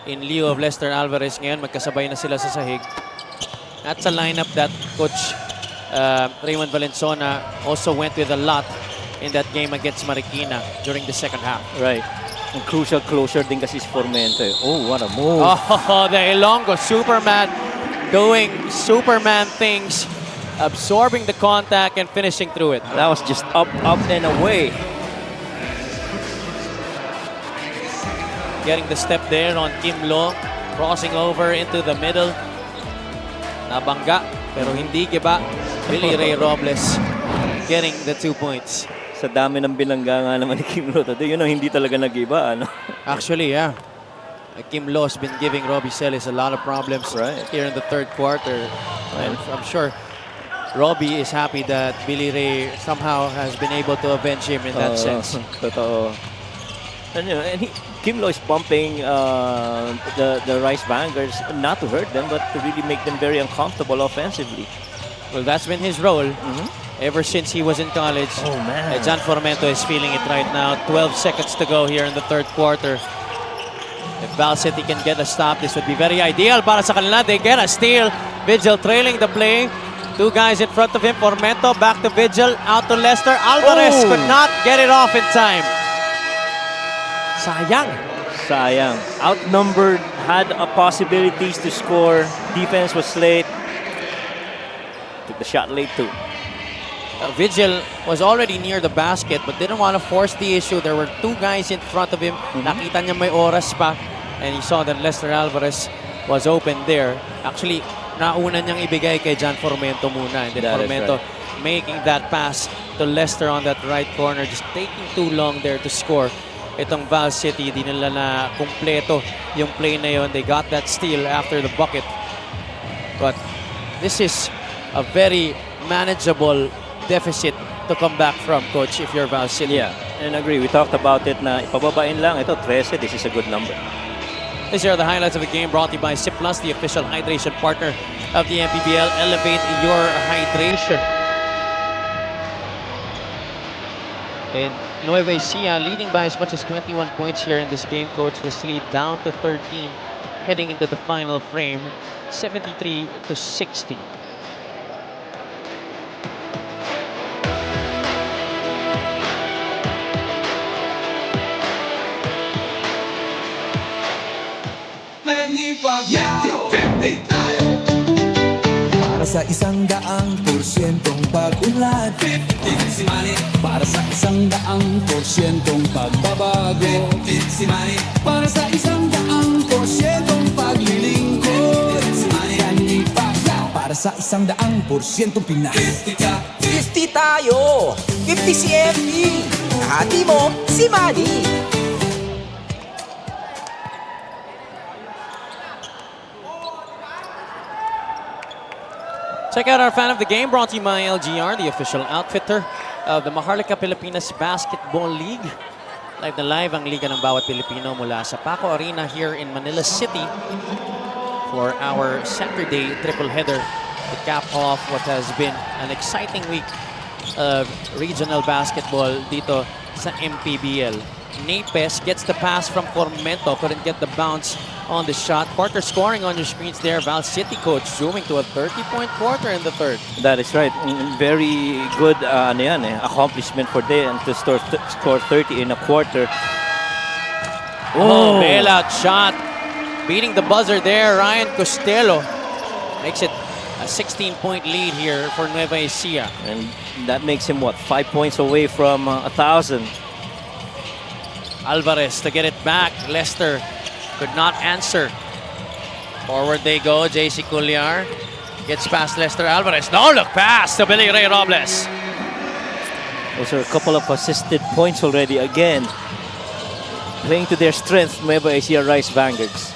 in lieu of Lester Alvarez. Ngayon, magkasabay na sila sa sahig. That's a lineup that Coach Raymond Valenzuela also went with a lot in that game against Marikina during the second half.
Right. And crucial closer din kasi si Formento. Oh, what a move.
Oh, the Ilonggo Superman doing Superman things, absorbing the contact and finishing through it.
That was just up, and away.
Getting the step there on Kim Lo, crossing over into the middle. Nabangga, pero hindi giba. Billy Ray Robles getting the 2 points.
Sa dami ng binangga nga naman ni Kim Lo today, hindi talaga nag-iba, ano?
Actually, yeah. Kim Lo has been giving Robbie Celis a lot of problems here in the third quarter. And I'm sure Robbie is happy that Billy Ray somehow has been able to avenge him in that sense.
Totoo. And Kim Lo is pumping the Rice Vanguards not to hurt them, but to really make them very uncomfortable offensively.
Well, that's been his role. Ever since he was in college.
Oh, man.
John Formento is feeling it right now. 12 seconds to go here in the third quarter. If Val City can get a stop, this would be very ideal para sa kanila. They get a steal. Vigil trailing the play. 2 guys in front of him. Formento back to Vigil. Out to Lester. Alvarez could not get it off in time.
Sayang. Outnumbered, had possibilities to score. Defense was late. Took the shot late too.
Vigil was already near the basket but didn't want to force the issue. There were 2 guys in front of him. Nakita niya may oras pa and he saw that Lester Alvarez was open there. Actually, nauna niyang ibigay kay John Formento muna. And then Formento making that pass to Lester on that right corner. Just taking too long there to score. Itong Val City, di nila na kumpleto yung play na yun. They got that steal after the bucket. But this is a very manageable deficit to come back from, Coach, if you're Val City.
Yeah, and agree. We talked about it na ipababain lang. Ito, 13. This is a good number.
These are the highlights of the game brought to you by Sip Plus, the official hydration partner of the MPBL. Elevate your hydration. And Nueva Ecija leading by as much as 21 points here in this game, Coach. This lead down to 13 heading into the final frame, 73-60.
Para sa 100% pag-unlad, 50 si Manny. Para sa 100% pagbabago, 50 si Manny. Para sa 100% paglilingkod, 50 si Manny. Para sa 100% Pinas, 50 ka.
50 tayo! 50 si MD! Kahati mo, si Manny!
Check out our fan of the game, brought to you by LGR, the official outfitter of the Maharlika Pilipinas Basketball League. Live na live ang liga ng bawat Pilipino mula sa Paco Arena here in Manila City for our Saturday triple header to cap off what has been an exciting week of regional basketball dito sa MPBL. Napes gets the pass from Formento, couldn't get the bounce on the shot. Quarter scoring on your screens there. Val City coach zooming to a 30-point quarter in the third.
That is right. Very good accomplishment for them to score 30 in a quarter.
Oh, bailout shot. Beating the buzzer there, Ryan Costello makes it a 16-point lead here for Nueva Ecija.
And that makes him, what, 5 points away from 1,000.
Alvarez to get it back. Lester could not answer. Forward they go. JC Cuellar gets past Lester Alvarez. No look pass to Billy Ray Robles.
Those are a couple of assisted points already. Again, playing to their strength, Nueva Ecija Rice Vanguards.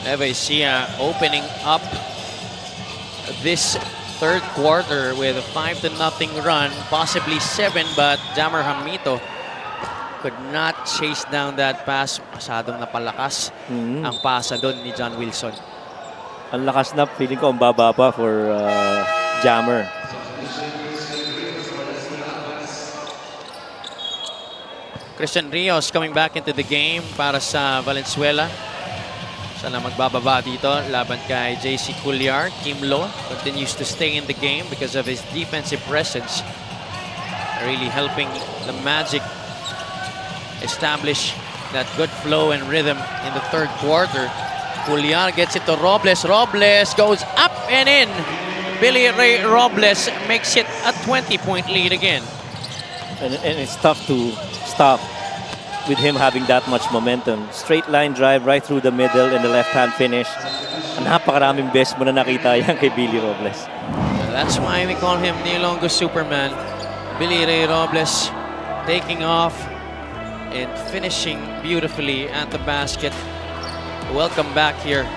Nueva Ecija opening up this third quarter with a 5-0 run, possibly 7, but Jammer Hamito could not chase down that pass. Masyadong napalakas ang pasa doon ni John Wilson.
Ang lakas na, feeling ko ang baba pa for Jammer.
Christian Rios coming back into the game para sa Valenzuela. Siya na magbababa dito laban kay JC Cuellar. Kim Lo continues to stay in the game because of his defensive presence. Really helping the Magic establish that good flow and rhythm in the third quarter. Cuellar gets it to Robles. Robles goes up and in. Billy Ray Robles makes it a 20-point lead again.
And it's tough to stop with him having that much momentum. Straight line drive right through the middle and the left-hand finish. Napakaraming best mo na nakita yan kay Billy Robles.
That's why we call him Nilongo Superman. Billy Ray Robles taking off and finishing beautifully at the basket. Welcome back here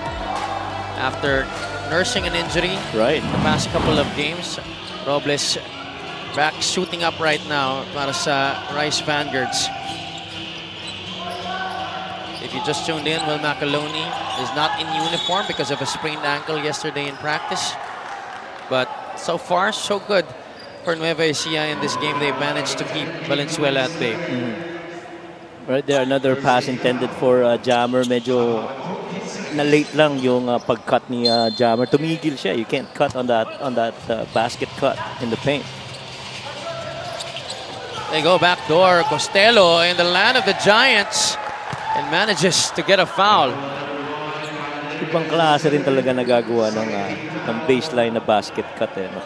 after nursing an injury the past couple of games. Robles back shooting up right now para sa Rice Vanguards. If you just tuned in, Will Macaloni is not in uniform because of a sprained ankle yesterday in practice. But so far, so good for Nueva Ecija in this game. They've managed to keep Valenzuela at bay.
Right there, another pass intended for Jammer. Medyo na-late lang yung pag-cut ni Jammer. Tumigil siya. You can't cut on that basket cut in the paint.
They go back door. Costello in the land of the Giants and manages to get a foul.
Ibang klase rin talaga nagagawa ng baseline na basket cut. No?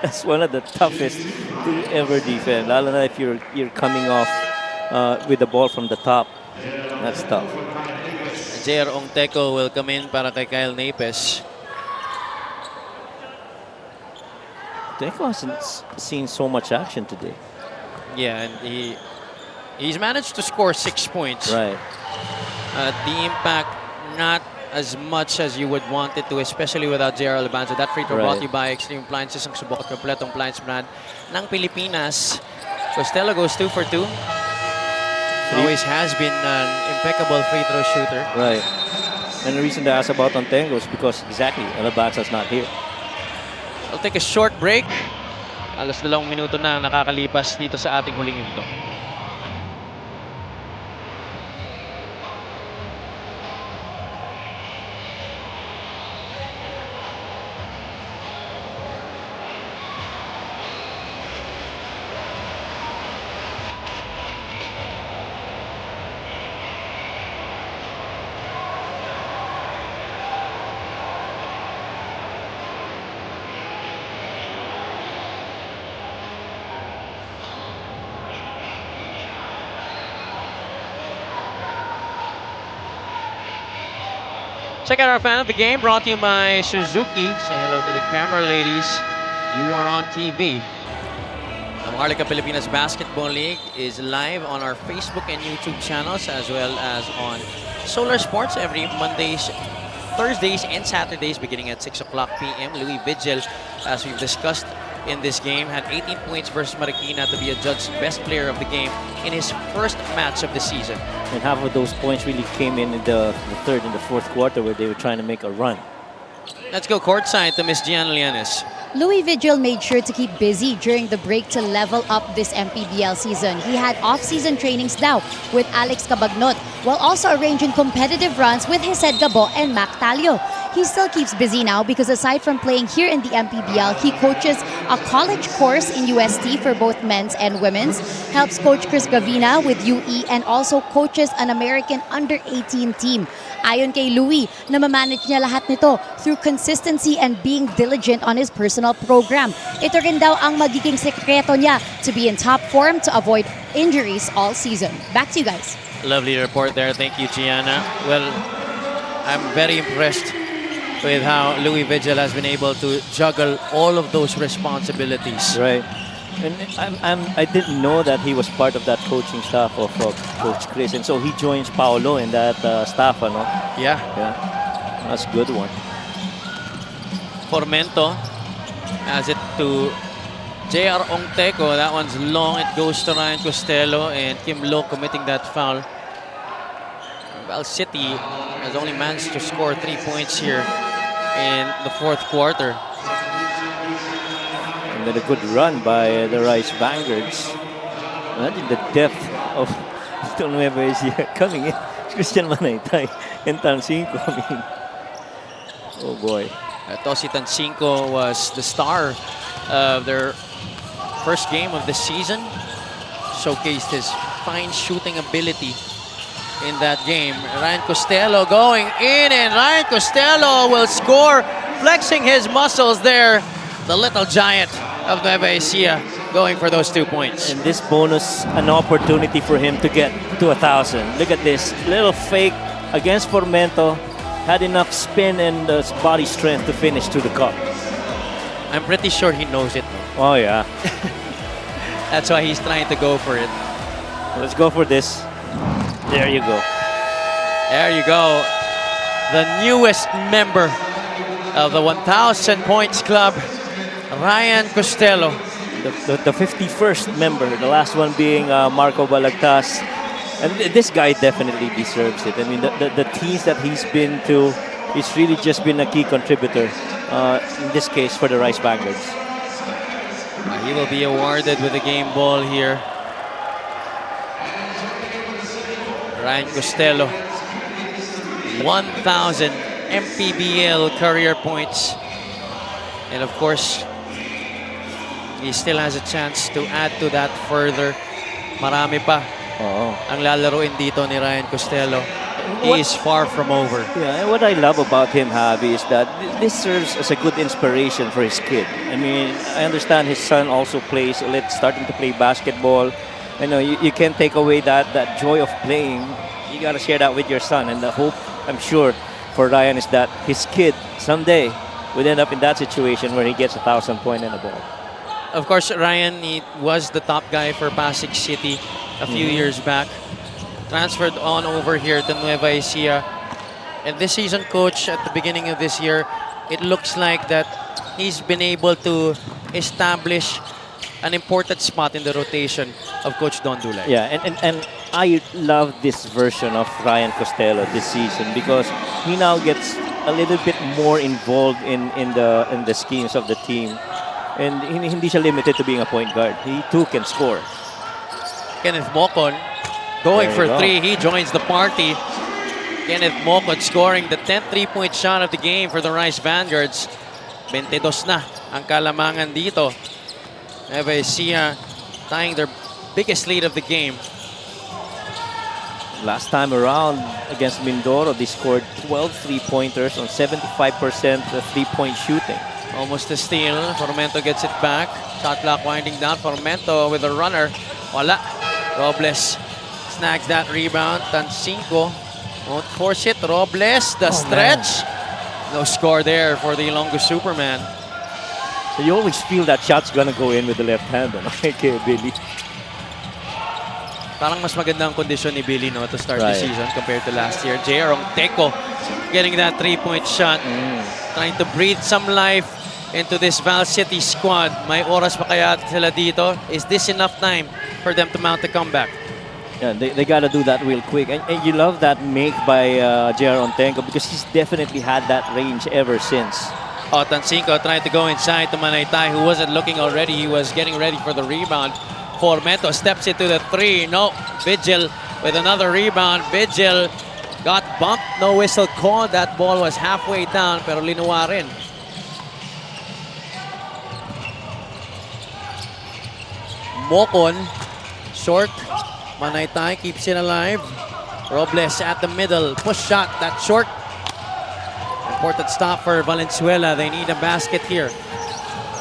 That's one of the toughest to ever defend. Lalo na if you're coming off with the ball from the top. That's tough.
J.R. Ongteco will come in para kay Kyle Napes.
Ongteco hasn't seen so much action today.
Yeah, and he's managed to score 6 points.
Right.
The impact, not as much as you would want it to, especially without J.R. Albanzo. That free throw brought to you by Extreme Appliances, ang subok at kompletong appliance brand ng Pilipinas. Costello goes 2 for 2. Always has been an impeccable free throw shooter.
Right. And the reason they asked about Ontengo is because exactly, Albanzo's not here.
We'll take a short break. Alas 2 minuto na nakakalipas dito sa ating huling ito. Check out our fan of the game brought to you by Suzuki. Say hello to the camera, ladies. You are on TV. The Maharlika Pilipinas Basketball League is live on our Facebook and YouTube channels as well as on Solar Sports every Mondays, Thursdays, and Saturdays beginning at 6 o'clock p.m. Louis Vigil, as we've discussed in this game, had 18 points versus Marikina to be adjudged best player of the game in his first match of the season.
And half of those points really came in the third and the fourth quarter where they were trying to make a run.
Let's go courtside to Miss Gian Lianes.
Louis Vigil made sure to keep busy during the break to level up this MPBL season. He had off-season trainings now with Alex Cabagnot, while also arranging competitive runs with Hesed Gabo and Mac Talio. He still keeps busy now because aside from playing here in the MPBL, he coaches a college course in UST for both men's and women's, helps coach Chris Gavina with UE, and also coaches an American under-18 team. Ayon kay Louis, namamanage niya lahat nito through consistency and being diligent on his personal program. Ito rin daw ang magiging sekreto niya to be in top form to avoid injuries all season. Back to you guys.
Lovely report there. Thank you, Gianna. Well, I'm very impressed with how Louis Vigil has been able to juggle all of those responsibilities.
Right. And I didn't know that he was part of that coaching staff of Coach Chris. And so he joins Paolo in that staff, ano?
Yeah.
Yeah. That's a good one.
Formento has it to JR Ongteco. That one's long. It goes to Ryan Costello and Kim Lo committing that foul. Val City has only managed to score 3 points here in the fourth quarter.
And then a good run by the Rice Vanguards. Imagine the depth of Nueva Ecija coming in. Christian Manaytay and Tancinco. I mean, oh boy.
Tosi Tancinco was the star of their first game of the season. Showcased his fine shooting ability in that game. Ryan Costello going in, and Ryan Costello will score, flexing his muscles there. The little giant of Nueva Ecija going for those 2 points.
And this bonus, an opportunity for him to get to 1,000. Look at this little fake against Formento. Had enough spin and body strength to finish to the cup.
I'm pretty sure he knows it.
Oh yeah.
That's why he's trying to go for it.
Let's go for this. There you go.
There you go. The newest member of the 1,000 points club, Ryan Costello.
The 51st member, the last one being Marco Balagtas. And this guy definitely deserves it. I mean, the teams that he's been to, he's really just been a key contributor, in this case for the Rice Vanguards.
He will be awarded with a game ball here. Ryan Costello, 1,000 MPBL career points. And of course, he still has a chance to add to that further. Marami pa ang lalaruin dito ni Ryan Costello. He is far from over.
Yeah, and what I love about him, Javi, is that this serves as a good inspiration for his kid. I mean, I understand his son also plays, starting to play basketball. I know you can't take away that joy of playing. You got to share that with your son. And the hope, I'm sure, for Ryan is that his kid someday would end up in that situation where he gets 1,000 points and a ball.
Of course, Ryan, he was the top guy for Pasig City a few years back. Transferred on over here to Nueva Ecija. And this season, coach, at the beginning of this year, it looks like that he's been able to establish an important spot in the rotation of Coach Don Dulay.
Yeah, and I love this version of Ryan Costello this season because he now gets a little bit more involved in the schemes of the team. And hindi siya limited to being a point guard. He too can score.
Kenneth Mocon going for three. He joins the party. Kenneth Mocon scoring the 10th three-point shot of the game for the Rice Vanguards. 22 na ang kalamangan dito. Nueva Ecija tying their biggest lead of the game.
Last time around against Mindoro, they scored 12 three-pointers on 75% three-point shooting.
Almost a steal. Formento gets it back. Shot clock winding down. Formento with a runner. Wala. Robles snags that rebound. Tancinco Won't force it. Robles, the stretch. No score there for the Ilonggo Superman.
So you always feel that shot's gonna go in with the left hand, ano? Kay Billy.
Parang mas maganda ang kondisyon ni Billy, no, to start the
Right.
season compared to last year. J.R. Ongteco getting that three-point shot. Trying to breathe some life into this Val City squad. May oras pa kaya sila dito? Is this enough time for them to mount the comeback?
Yeah, they gotta do that real quick. And you love that make by J.R. Ontenko because he's definitely had that range ever since.
Tansinko trying to go inside to Manaytay, who wasn't looking already. He was getting ready for the rebound. Formento steps into the three. No, Vigil with another rebound. Vigil got bumped. No whistle called. That ball was halfway down, pero linuwa rin. Mocon, short. Manaytay keeps it alive. Robles at the middle. Push shot, that short. Important stop for Valenzuela. They need a basket here.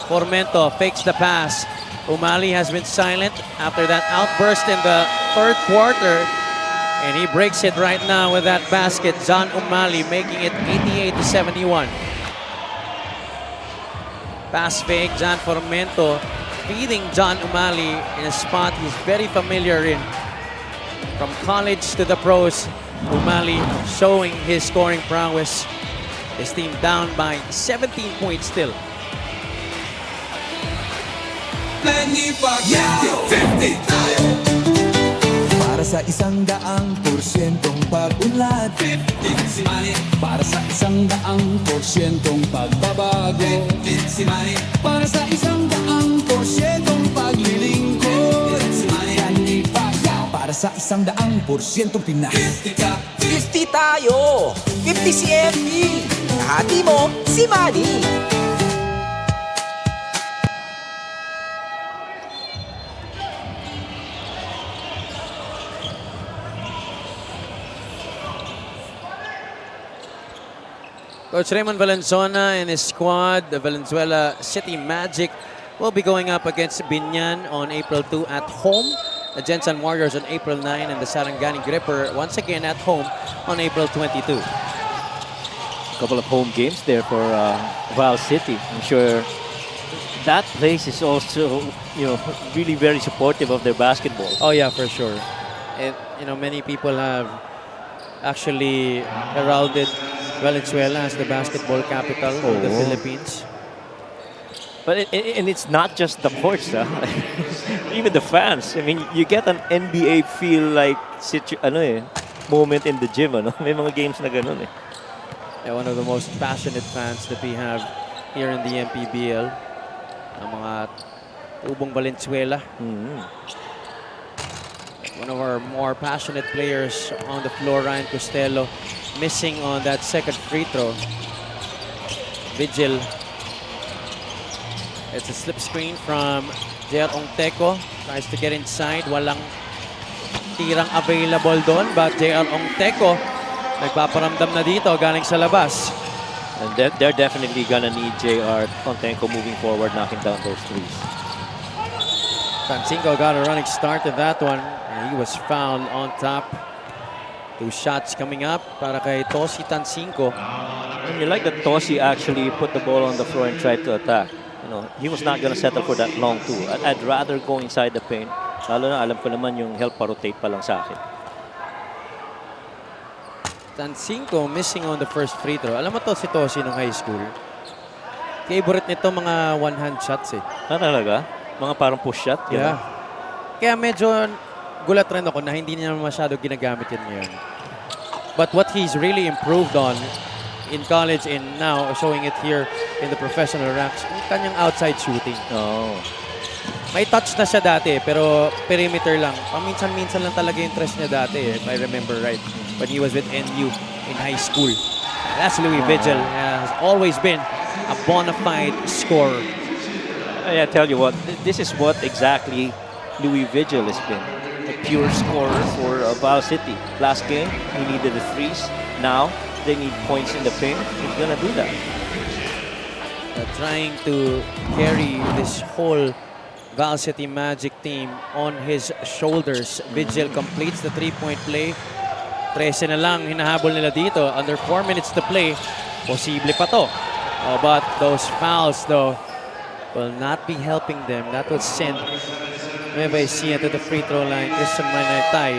Formento fakes the pass. Umali has been silent after that outburst in the third quarter. And he breaks it right now with that basket. John Umali making it 88-71. Pass fake, John Formento feeding John Umali in a spot he's very familiar in. From college to the pros, Umali showing his scoring prowess. His team down by 17 points still.
Para sa 100% pag-unlad, para sa 100% pagbabago, para sa 100% paglilingkod, para sa 100% Pinas.
50 tayo! 50 si MD! Hati mo, si Manny!
Coach Raymond Valenzuela and his squad, the Valenzuela City Magic, will be going up against Binyan on April 2 at home. The Jensen Warriors on April 9 and the Sarangani Gripper once again at home on April 22.
A couple of home games there for Val City. I'm sure that place is also, really very supportive of their basketball.
Oh yeah, for sure. And many people have actually heralded Valenzuela as the basketball capital of the Philippines.
But it's not just the courts, even the fans. I mean, you get an NBA feel like moment in the gym. May mga games na ganun eh.
Yeah, one of the most passionate fans that we have here in the MPBL. Ang mga tubong Valenzuela. One of our more passionate players on the floor, Ryan Costello, missing on that second free throw. Vigil. It's a slip screen from J.R. Ongteco. Tries to get inside. Walang tirang available doon. But J.R. Ongteco nagpaparamdam na dito galing sa labas.
And they're definitely gonna need J.R. Ongteco moving forward, knocking down those threes.
Tansinko got a running start to that one. And he was fouled on top. 2 shots coming up para kay Tosi Tansinko.
And you like that Tosi actually put the ball on the floor and tried to attack. He was not gonna settle for that long two. I'd rather go inside the paint. Lalo na alam ko naman yung help pa-rotate pa lang sa akin.
Tansinko missing on the first free throw. Alam mo to si Tosi nung high school. Favorite nito mga one-hand shots eh.
Talaga? Mga parang push shot?
Yeah. Kaya medyo gulat rin ako na hindi niya masyado ginagamit yan ngayon. But what he's really improved on in college and now showing it here in the professional ranks, yung kanyang outside shooting. May touch na siya dati pero perimeter lang. Paminsan-minsan lang talaga yung interest niya dati if I remember right. When he was with NU in high school. That's Louis Vigil. Has always been a bona fide scorer.
I tell you what, this is what exactly Louis Vigil has been. A pure scorer for Val City. Last game, he needed the threes. Now, they need points in the paint. He's gonna do that.
Trying to carry this whole Val City Magic team on his shoulders. Vigil completes the three-point play. 13 na lang hinahabol nila dito. Under 4 minutes to play. Posible pa to. Oh, but those fouls though will not be helping them. That would send Nueva Ecija to the free throw line. Christian Manaytay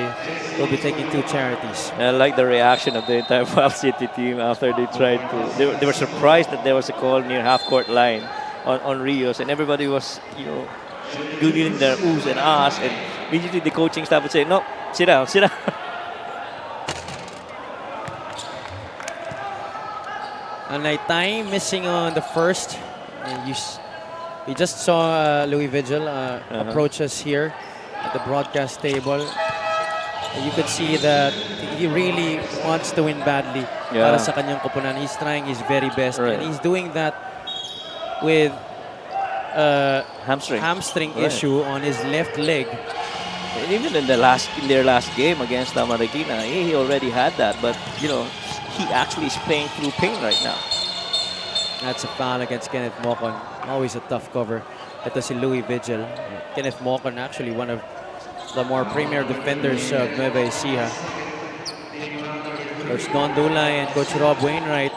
will be taking 2 charities.
I like the reaction of the entire Val City team after they tried to. They were surprised that there was a call near half-court line on Rios, and everybody was, googling their oohs and ahs, and immediately the coaching staff would say, "No, sit down, sit down."
Manaytay missing on the first. And you just saw Louis Vigil approach us here at the broadcast table. You could see that he really wants to win badly para sa kanyang koponan. He's trying his very best, and he's doing that with hamstring issue on his left leg.
And even in their last game against Marikina, he already had that, but he actually is playing through pain right now.
That's a foul against Kenneth Mocon. Always a tough cover. Ito si Louis Vigil. Kenneth Mocon, actually one of the more premier defenders of Nueva Ecija. Coach Don Dulay and Coach Rob Wainwright,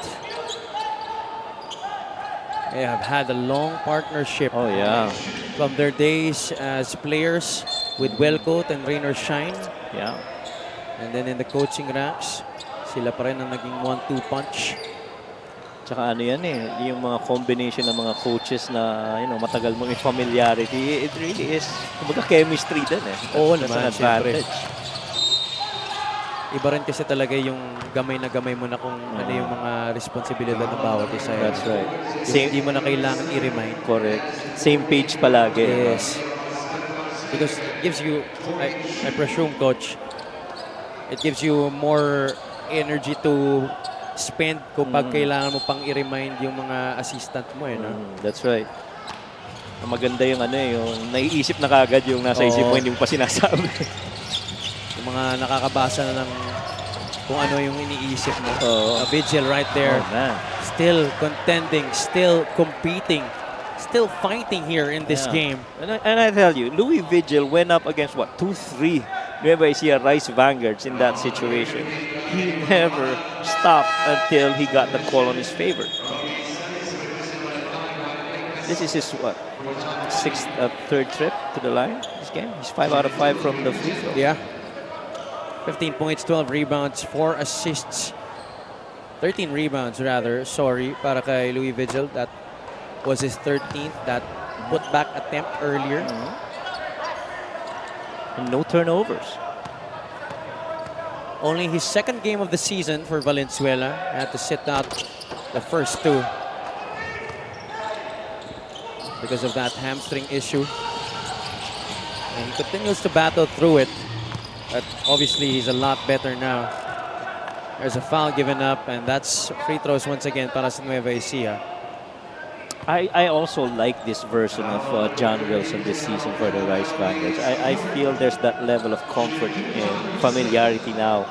they have had a long partnership.
Oh yeah.
From their days as players with Wellcoat and Raynor Shine.
Yeah.
And then in the coaching ranks, sila pa rin ang naging 1-2 punch.
Tsaka ano yan yung mga combination ng mga coaches na matagal mong familiarity, it really is kumbaga chemistry din
Oo
That's
naman,
an advantage.
Iba rin kasi talaga yung gamay na gamay mo na kung ano yung mga responsibilidad ng bawat isa.
That's right.
Hindi mo na kailangan i-remind.
Correct. Same page palagi.
Yes. Because it gives you, I presume, Coach, it gives you more energy to spend kapag kailangan mo pang i-remind yung mga assistant mo no?
That's right. Maganda yung yung naiisip na kagad yung nasa isip mo, hindi mo pa sinasabi.
Yung mga nakakabasa na ng kung ano yung iniisip mo. Vigil right there. Still contending, still competing, still fighting here in this game.
And I tell you, Louis Vigil went up against 2-3 Nueva Ecija Rice Vanguards in that situation. He never stopped until he got the call on his favor. This is his third trip to the line this game. He's 5 out of 5 from the free throw.
Yeah. 15 points, 12 rebounds, 4 assists. 13 rebounds rather, para kay Louis Vigil. That was his 13th, that put-back attempt earlier.
And no turnovers.
Only his second game of the season for Valenzuela. Had to sit out the first 2 because of that hamstring issue. And he continues to battle through it. But obviously, he's a lot better now. There's a foul given up, and that's free throws once again para sa Nueva Ecija.
I also like this version of John Wilson this season for the Rice Vanguards. I feel there's that level of comfort and familiarity now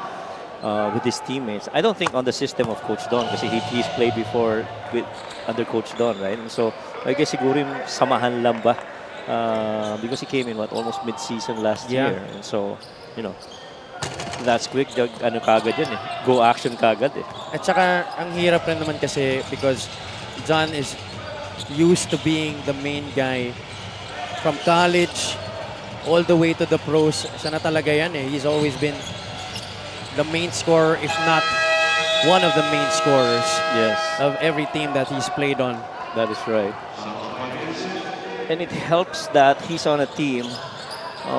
with his teammates. I don't think on the system of Coach Don kasi he's played before under Coach Don, right? And so I guess siguro yung samahan lang ba because he came in almost mid-season last year. And so, that's quick. Kagad yun Go action kagad
At saka, ang hirap rin naman kasi because John is used to being the main guy from college all the way to the pros. Siya na talaga yan He's always been the main scorer, if not one of the main scorers of every team that he's played on.
That is right. And it helps that he's on a team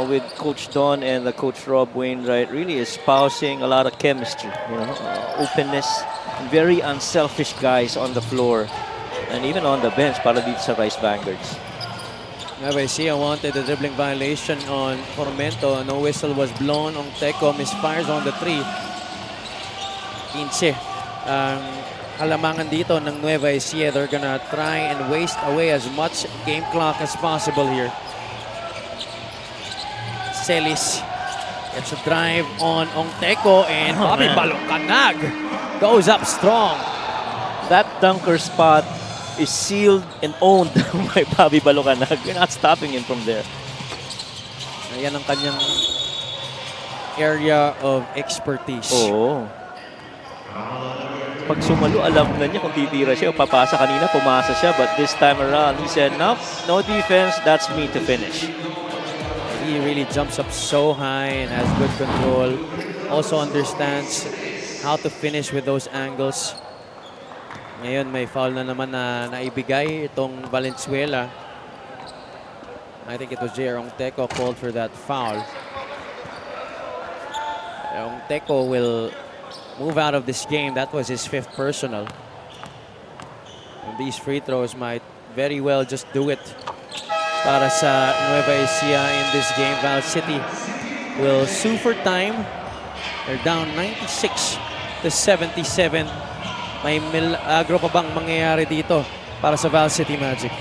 with Coach Don and the Coach Rob Wainwright really espousing a lot of chemistry, openness, very unselfish guys on the floor and even on the bench para dito sa Rice Vanguards.
Nueva Ecija wanted a dribbling violation on Formento. No whistle was blown. Ongteco misfires on the 3. 15 ang halamangan dito ng Nueva Ecija. They're gonna try and waste away as much game clock as possible here. Celis gets a drive on Ongteco, and Bobby Balongkanag goes up strong.
That dunker spot is sealed and owned by Bobby Balongkanag. You're not stopping him from there.
Ayan ang kanyang area of expertise.
Oo. Pag sumalo, alam na niya kung titira siya o papasa. Kanina, pumasa siya. But this time around, he said, nope, no defense. That's me to finish.
He really jumps up so high and has good control. Also understands how to finish with those angles. Ngayon, may foul na naman na naibigay itong Valenzuela. I think it was J.R. Ongteco called for that foul. Ongteco will move out of this game. That was his 5th personal. And these free throws might very well just do it para sa Nueva Ecija in this game. Val City will sue for time. They're down 96-77. May milagro pa bang mangyayari dito para sa Val City Magic?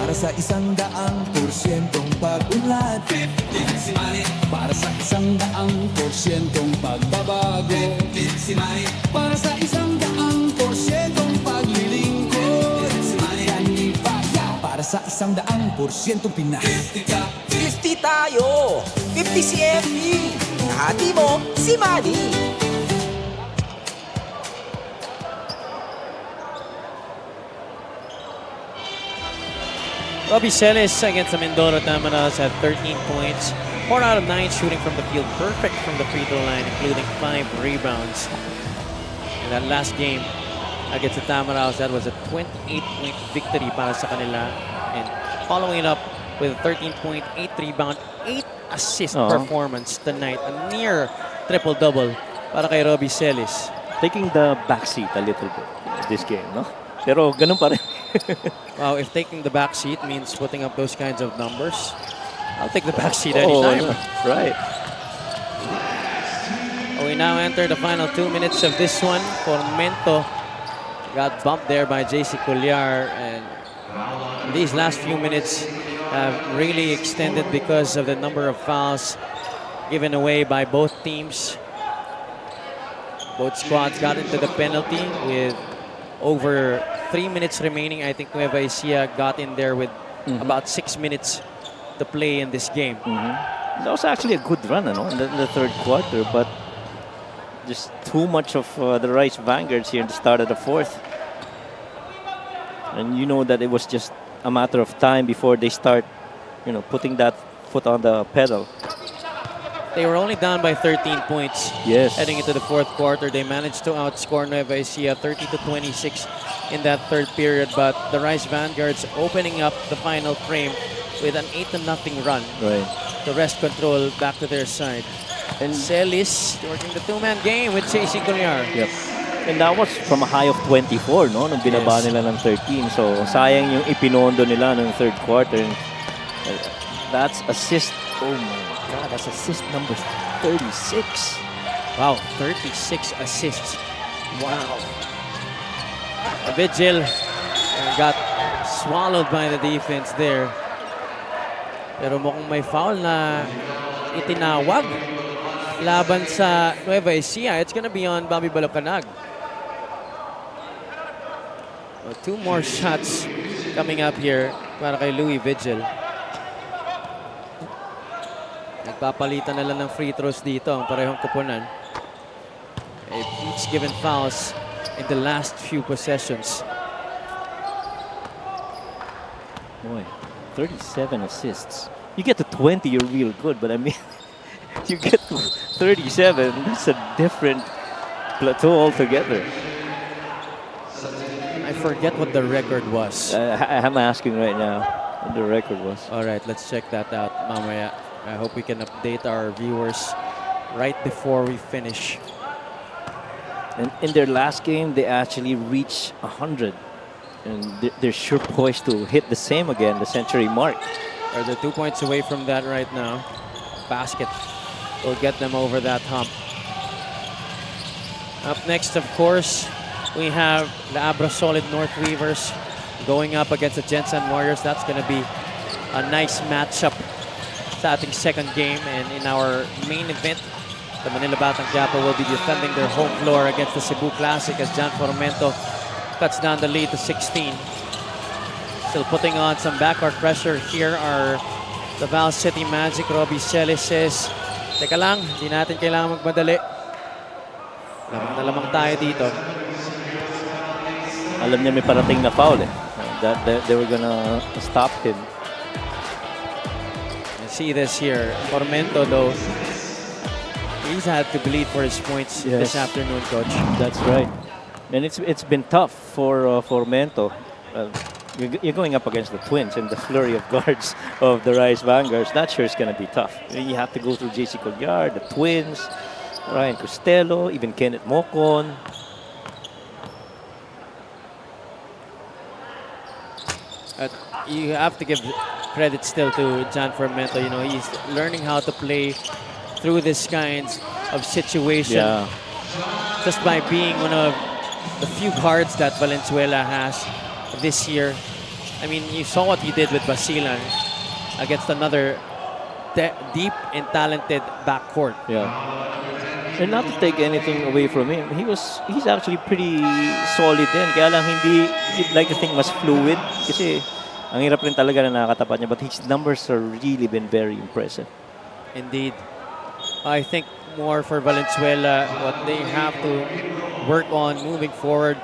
Para sa 100%'ong pag-unlad, para sa 100%'ong pagbabago, para sa 100%'ong paglilingkod, para sa 100%'ong Pinas.
50 tayo! 50 si MD! Nahati mo, si Manny!
Robbie Celis against the Mindoro Tamaras at 13 points. 4 out of 9 shooting from the field. Perfect from the free throw line, including 5 rebounds. In that last game against the Tamaras, that was a 28-point victory para sa kanila. And following it up with a 13-point, 8 rebound, 8 assist performance tonight. A near triple-double para kay Robbie Celis.
Taking the backseat a little bit this game, no? Pero ganun pa rin.
Wow, if taking the back seat means putting up those kinds of numbers, I'll take the back seat anytime.
Right.
We now enter the final 2 minutes of this one. Formento got bumped there by JC Colliar, and these last few minutes have really extended because of the number of fouls given away by both teams. Both squads got into the penalty with over 3 minutes remaining. I think Nueva Ecija got in there with about 6 minutes to play in this game.
That was actually a good run, in the third quarter, but just too much of the Rice Vanguards here in the start of the fourth. And you know that it was just a matter of time before they start, putting that foot on the pedal.
They were only down by 13 points.
Yes.
Heading into the fourth quarter, they managed to outscore Nueva Ecija 30-26 in that third period, but the Rice Vanguards opening up the final frame with an 8-0 run.
Right.
The rest control back to their side. And Celis working the 2-man game with JC Colliar.
Yep. And that was from a high of 24, no? Nung binaba nila ng 13. So, sayang yung ipinondo nila ng third quarter. That's assist. Oh my God, that's assist number 36.
Wow, 36 assists. Wow. Vigil got swallowed by the defense there. Pero mukhang may foul na itinawag laban sa Nueva Ecija. It's gonna be on Bobby Balocanag. So 2 more shots coming up here para kay Louis Vigil. Nagpapalitan na lang ng free throws dito ang parehong koponan. They've each given fouls in the last few possessions.
Boy, 37 assists. You get to 20, you're real good, but I mean, you get to 37, that's a different plateau altogether.
I forget what the record was.
I'm asking right now what the record was.
All right, let's check that out mamaya. I hope we can update our viewers right before we finish.
And in their last game, they actually reached 100. And they're sure poised to hit the same again, the century mark.
They're 2 points away from that right now. Basket will get them over that hump. Up next, of course, we have the Abra Solid North Weavers going up against the Jensen Warriors. That's going to be a nice matchup sa ating second game. And in our main event, the Manila Batang Quiapo will be defending their home floor against the Cebu Classic as John Formento cuts down the lead to 16. Still putting on some backcourt pressure here are the Val City Magic. Robbie Celis says, teka lang, hindi natin kailangan magmadali. Lamang na lamang tayo dito.
Alam niya may parating na foul eh. That they were gonna stop him.
I see this here. Formento though, he's had to bleed for his points this afternoon, coach.
That's right. And it's been tough for Formento. You're going up against the Twins and the flurry of guards of the Rice Vanguards. That sure is going to be tough. You have to go through JC Colliard, the Twins, Ryan Costello, even Kenneth Mocon.
You have to give credit still to John Formento. You know, he's learning how to play through these kinds of situations just by being one of the few guards that Valenzuela has this year. I mean, you saw what he did with Basilan against another deep and talented backcourt.
Yeah. And not to take anything away from him, he's actually pretty solid din. Kaya lang hindi, you'd like to think mas fluid. Kasi ang hirap rin talaga na nakakatapat niya. But his numbers have really been very impressive.
Indeed. I think more for Valenzuela, what they have to work on moving forward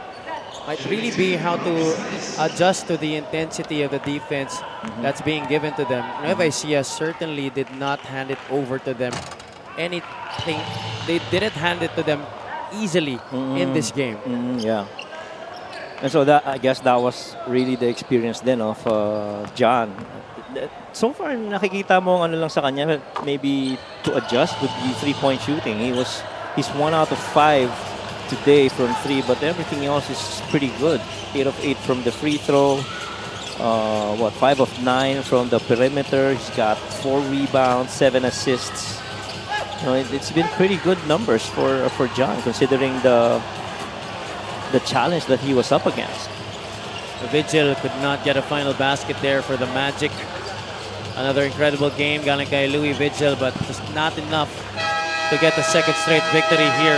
might really be how to adjust to the intensity of the defense that's being given to them. Nueva Ecija certainly did not hand it over to them anything. They didn't hand it to them easily in this game.
Yeah. And so that, I guess that was really the experience then of John. So far, nakikita mo ano lang sa kanya, maybe to adjust would be three-point shooting. He's 1 out of 5 today from 3, but everything else is pretty good. 8 of 8 from the free throw. 5 of 9 from the perimeter. He's got 4 rebounds, 7 assists. It's been pretty good numbers for John, considering the challenge that he was up against.
Vigil could not get a final basket there for the Magic. Another incredible game galing kay Louis Vigil, but just not enough to get the second straight victory here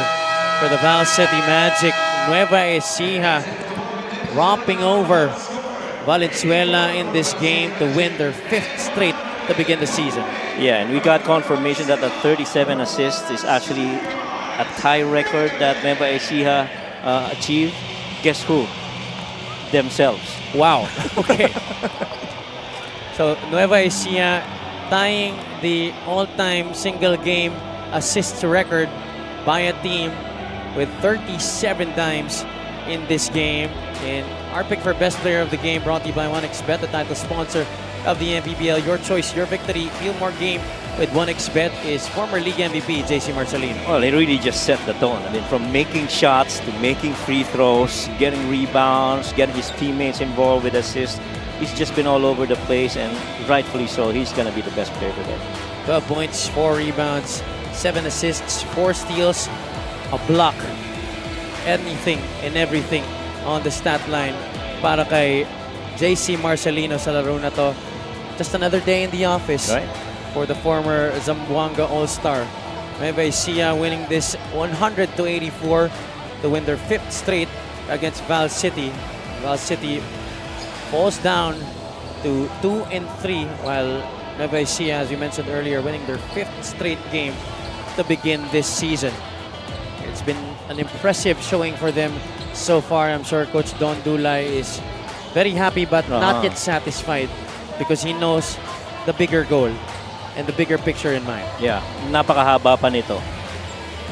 for the Val City Magic. Nueva Ecija romping over Valenzuela in this game to win their 5th straight to begin the season.
Yeah, and we got confirmation that the 37 assists is actually a tie record that Nueva Ecija achieved. Guess who? Themselves.
Wow. Okay. So Nueva Ecija tying the all-time single game assists record by a team with 37 times in this game. And our pick for best player of the game brought to you by 1xBet, the title sponsor of the MPBL. Your choice, your victory. Feel more game with 1xBet is former league MVP JC Marcelino.
Well, he really just set the tone. I mean, from making shots to making free throws, getting rebounds, getting his teammates involved with assists. He's just been all over the place, and rightfully so. He's going to be the best player today.
12 points, 4 rebounds, 7 assists, 4 steals, a block. Anything and everything on the stat line para kay JC Marcelino sa laro na to. Just another day in the office for the former Zamboanga All-Star. Nueva Ecija winning this 100-84 to win their 5th straight against Val City. Val City falls down to 2-3, while Nueva Ecija, as you mentioned earlier, winning their 5th straight game to begin this season. It's been an impressive showing for them so far. I'm sure Coach Don Dulay is very happy but not yet satisfied because he knows the bigger goal and the bigger picture in mind.
Yeah, napakahaba pa nito.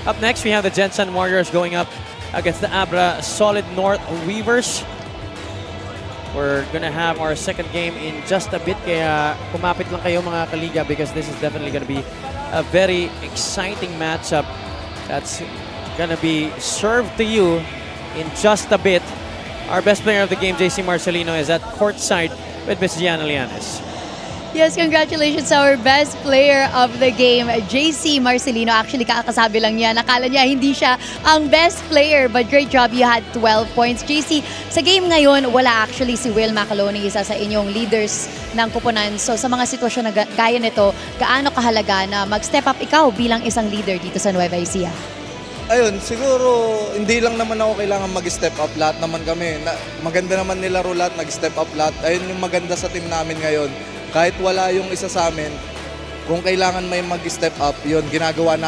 Up next, we have the Jensen Warriors going up against the Abra Solid North Weavers. We're gonna have our second game in just a bit, kaya kumapit lang kayo mga kaliga because this is definitely gonna be a very exciting matchup that's gonna be served to you in just a bit. Our best player of the game, JC Marcelino, is at courtside with Ms. Gianna Lianes.
Yes, congratulations sa our best player of the game, JC Marcelino. Actually, kakasabi lang niya. Nakala niya hindi siya ang best player, but great job. You had 12 points. JC, sa game ngayon, wala actually si Will Macaloni, isa sa inyong leaders ng kupunan. So sa mga sitwasyon na gaya nito, gaano kahalaga na mag-step up ikaw bilang isang leader dito sa Nueva Ecija?
Ayun, siguro hindi lang naman ako kailangan mag-step up. Lahat naman kami. Maganda naman nilaro lahat, nag-step up lahat. Ayun yung maganda sa team namin ngayon. Kahit wala yung isa sa amin, kung kailangan may mag-step up, yun, ginagawa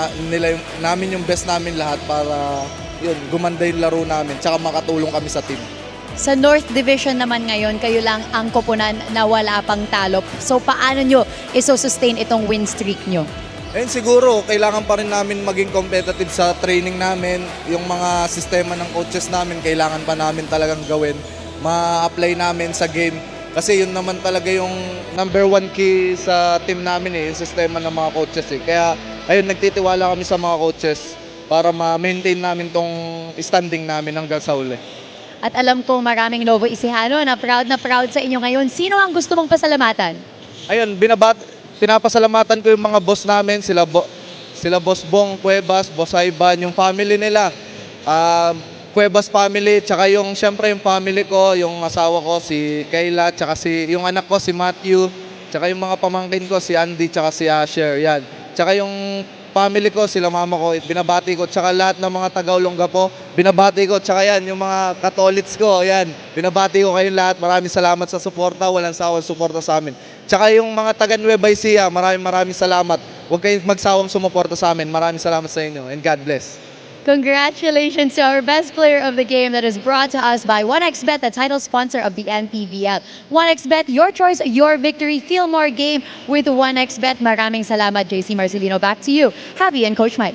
namin yung best namin lahat para yun, gumanda yung laro namin. Tsaka makatulong kami sa team.
Sa North Division naman ngayon, kayo lang ang koponan na wala pang talo. So paano nyo iso-sustain itong win streak nyo?
Ayun, siguro, kailangan pa rin namin maging competitive sa training namin. Yung mga sistema ng coaches namin, kailangan pa namin talagang gawin. Ma-apply namin sa game. Kasi yun naman talaga yung number one key sa team namin yung sistema ng mga coaches Kaya, ayun, nagtitiwala kami sa mga coaches para ma-maintain namin tong standing namin hanggang sa uli.
At alam ko maraming Nueva Ecijano na proud sa inyo ngayon. Sino ang gusto mong pasalamatan?
Ayun, pinapasalamatan ko yung mga boss namin, sila Boss Bong, Cuevas, Boss Ivan, yung family nila. Cuevas family, tsaka syempre yung family ko, yung asawa ko, si Kayla, tsaka yung anak ko, si Matthew, tsaka yung mga pamangkin ko, si Andy, tsaka si Asher, yan. Tsaka yung family ko, sila mama ko, binabati ko, tsaka lahat ng mga taga-Olonga po, binabati ko, tsaka yan, yung mga Katolits ko, yan, binabati ko kayong lahat, maraming salamat sa suporta, walang sawang suporta sa amin. Tsaka yung mga taga Nueva Ecija, maraming salamat. Huwag kayong magsawang sumuporta sa amin, maraming salamat sa inyo, and God bless.
Congratulations to our best player of the game that is brought to us by 1xBet, the title sponsor of the MPBL. 1xBet, your choice, your victory. Feel more game with 1xBet. Maraming salamat, JC Marcelino. Back to you, Javi and Coach Mike.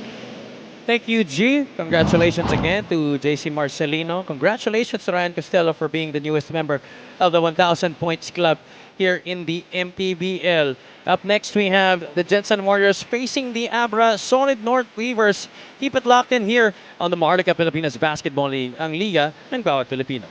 Thank you, G. Congratulations again to JC Marcelino. Congratulations to Ryan Costello for being the newest member of the 1,000 Points Club here in the MPBL. Up next, we have the Jensen Warriors facing the Abra Solid North Weavers. Keep it locked in here on the Maharlika Pilipinas Basketball League, ang liga ng bawat Pilipino.